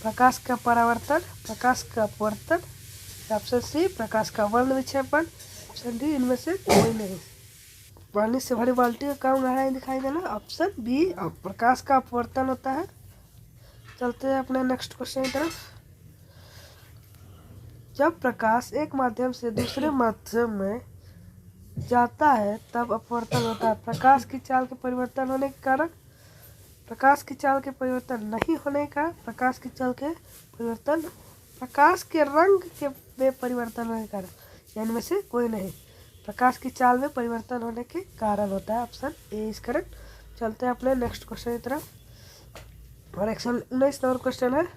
प्रकाश का परावर्तन, प्रकाश का अपवर्तन, ऑप्शन सी प्रकाश का वर्ण विक्षेपण, ऑप्शन डी इनमें से कोई नहीं। पानी से भरी बाल्टी का कम गहराई दिखाई देना, ऑप्शन बी प्रकाश का अपवर्तन होता है। चलते हैं अपने नेक्स्ट क्वेश्चन की तरफ। जब प्रकाश एक माध्यम से दूसरे माध्यम में जाता है तब अपवर्तन होता है। प्रकाश की चाल के परिवर्तन होने के कारण, प्रकाश की चाल के परिवर्तन नहीं होने का, प्रकाश की चाल के परिवर्तन, प्रकाश के रंग के में परिवर्तन होने के कारण, इनमें से कोई नहीं। प्रकाश की चाल में परिवर्तन होने के कारण होता है। Option A is correct. चलते हैं अपने नेक्स्ट क्वेश्चन की तरफ और 119 नंबर क्वेश्चन है।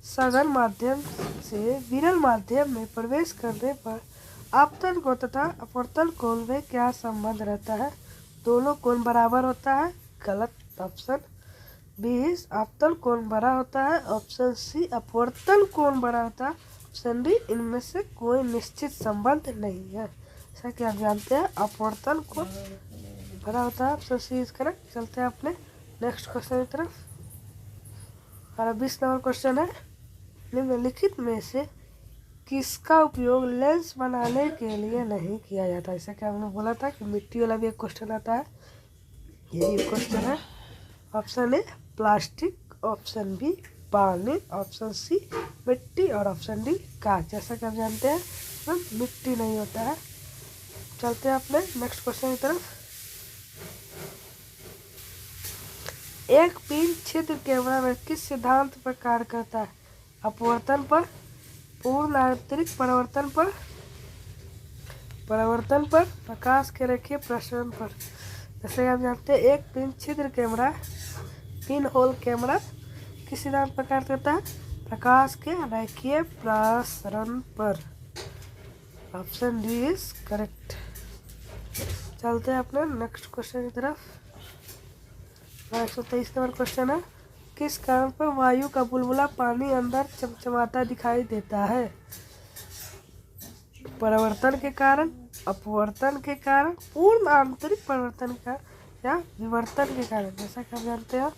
सघन माध्यम से विरल माध्यम में प्रवेश करने पर आपतन कोण तथा अपवर्तन कोण में क्या संबंध रहता है? दोनों कोण बराबर होता है। गलत। ऑप्शन बी आपतन कोण बड़ा होता है, ऑप्शन सी अपवर्तन कोण बड़ा होता है, ऑप्शन डी इनमें से कोई निश्चित संबंध नहीं है। जैसा कि आप जानते हैं अपवर्तन कोण बड़ा होता है। Option C is correct. चलते हैं अपने नेक्स्ट क्वेश्चन की तरफ। हमारा 20 नंबर क्वेश्चन है। निम्नलिखित में से किसका उपयोग लेंस बनाने के लिए नहीं किया जाता? जैसा कि हमने बोला था कि मिट्टी वाला भी एक क्वेश्चन आता है, यही क्वेश्चन है। Option A plastic, option B पानी, ऑप्शन सी मिट्टी और ऑप्शन डी कांच। जैसा कि हम जानते हैं मिट्टी नहीं होता है। चलते हैं अपने नेक्स्ट क्वेश्चन की तरफ। एक पिन छिद्र कैमरा में किस सिद्धांत पर कार्य करता है? अपवर्तन पर, पूर्ण आंतरिक परावर्तन पर, परावर्तन पर, प्रकाश के रेखीय प्रसरण पर। जैसे आप जानते हैं एक पिन छिद्र कैमरा, पिन होल कैमरा किस सिद्धांत पर कार्य करता है? प्रकाश के रेखीय प्रसरण पर। Option D is correct. चलते हैं अपने नेक्स्ट क्वेश्चन की तरफ। 123 नंबर क्वेश्चन है। किस कारण पर वायु का बुलबुला पानी अंदर चमचमाता दिखाई देता है? परावर्तन के कारण, अपवर्तन के कारण, पूर्ण आंतरिक परिवर्तन का या विवर्तन के कारण। जैसा कि हम जानते हैं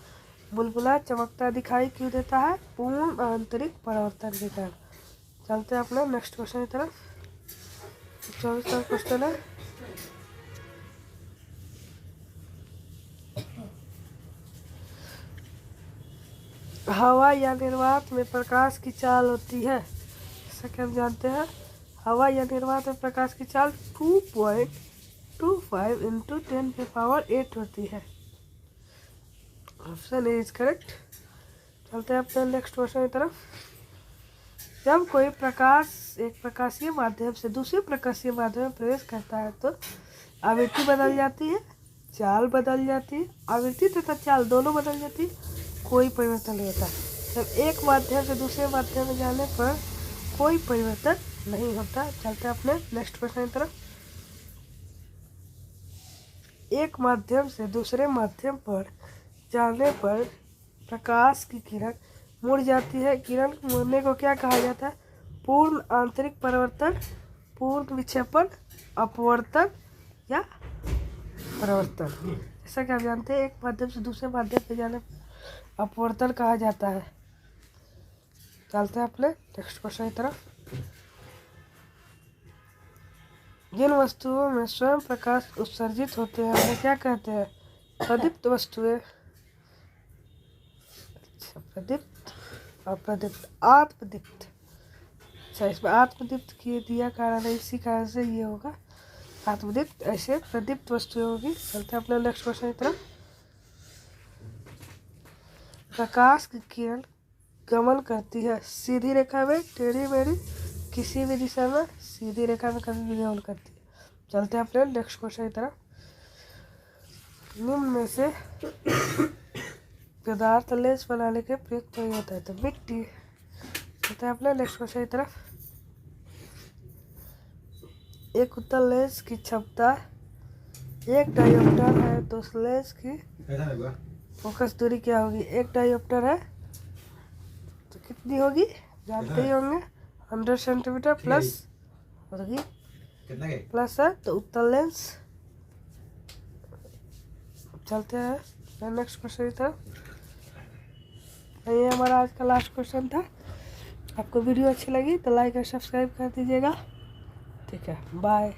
बुलबुला चमकता दिखाई क्यों देता है? पूर्ण आंतरिक परिवर्तन के कारण। चलते हैं अपने नेक्स्ट क्वेश्चन की तरफ। 24 नंबर क्वेश्चन है। हवा या निर्वात में प्रकाश की चाल होती है। जैसा कि हम जानते हैं हवा या निर्वात में प्रकाश की चाल 2.25 इंटू 10⁸ होती है। Option A is correct. चलते हैं अपने नेक्स्ट क्वेश्चन की तरफ। जब कोई प्रकाश एक प्रकाशीय माध्यम से दूसरे प्रकाशीय माध्यम में प्रवेश करता है तो आवृत्ति बदल जाती है, चाल बदल जाती है, आवृत्ति तथा चाल दोनों बदल जाती है, कोई परिवर्तन नहीं होता। जब एक माध्यम से दूसरे माध्यम में जाने पर कोई परिवर्तन नहीं होता। चलते हैं अपने नेक्स्ट क्वेश्चन की तरफ। एक माध्यम से दूसरे माध्यम पर जाने पर प्रकाश की किरण मुड़ जाती है। किरण मुड़ने को क्या कहा जाता है? पूर्ण आंतरिक परिवर्तन, पूर्ण विक्षेपण, अपवर्तन या परावर्तन। जैसा कि आप जानते हैं एक माध्यम से दूसरे माध्यम पर जाने पर अपवर्तन कहा जाता है। चलते हैं अपने नेक्स्ट क्वेश्चन की तरफ। जिन वस्तुओं में स्वयं प्रकाश उत्सर्जित होते हैं उन्हें क्या कहते हैं? प्रदीप्त वस्तुएं, प्रदीप्त, अप्रदीप्त, आत्मदीप्त। अच्छा इसमें आत्मदीप्त किए दिया कारण है, इसी कारण से ये होगा आत्मदीप्त, ऐसे प्रदीप्त वस्तुएं होगी। चलते हैं अपने नेक्स्ट क्वेश्चन की तरफ। प्रकाश की किरण गमन करती है। सीधी रेखा में, टेढ़ी मेढ़ी, किसी भी दिशा में, सीधी रेखा में कभी भी गमन करती है। चलते हैं अपने नेक्स्ट क्वेश्चन की तरफ। निम्न में से पदार्थ लेंस बनाने के प्रयुक्त नहीं होता है, तो मिट्टी। चलते हैं अपने नेक्स्ट क्वेश्चन की तरफ। एक उत्तल लेंस की क्षमता 1 डायोप्टर है, तो उस लेंस की फोकस दूरी क्या होगी? 1 डायोप्टर है तो कितनी होगी? जानते ही होंगे, 100 सेंटीमीटर प्लस होगी, प्लस है तो उत्तल लेंस। चलते हैं नेक्स्ट क्वेश्चन की तरफ। ये हमारा आज का लास्ट क्वेश्चन था। आपको वीडियो अच्छी लगी तो लाइक और सब्सक्राइब कर दीजिएगा। ठीक है, बाय।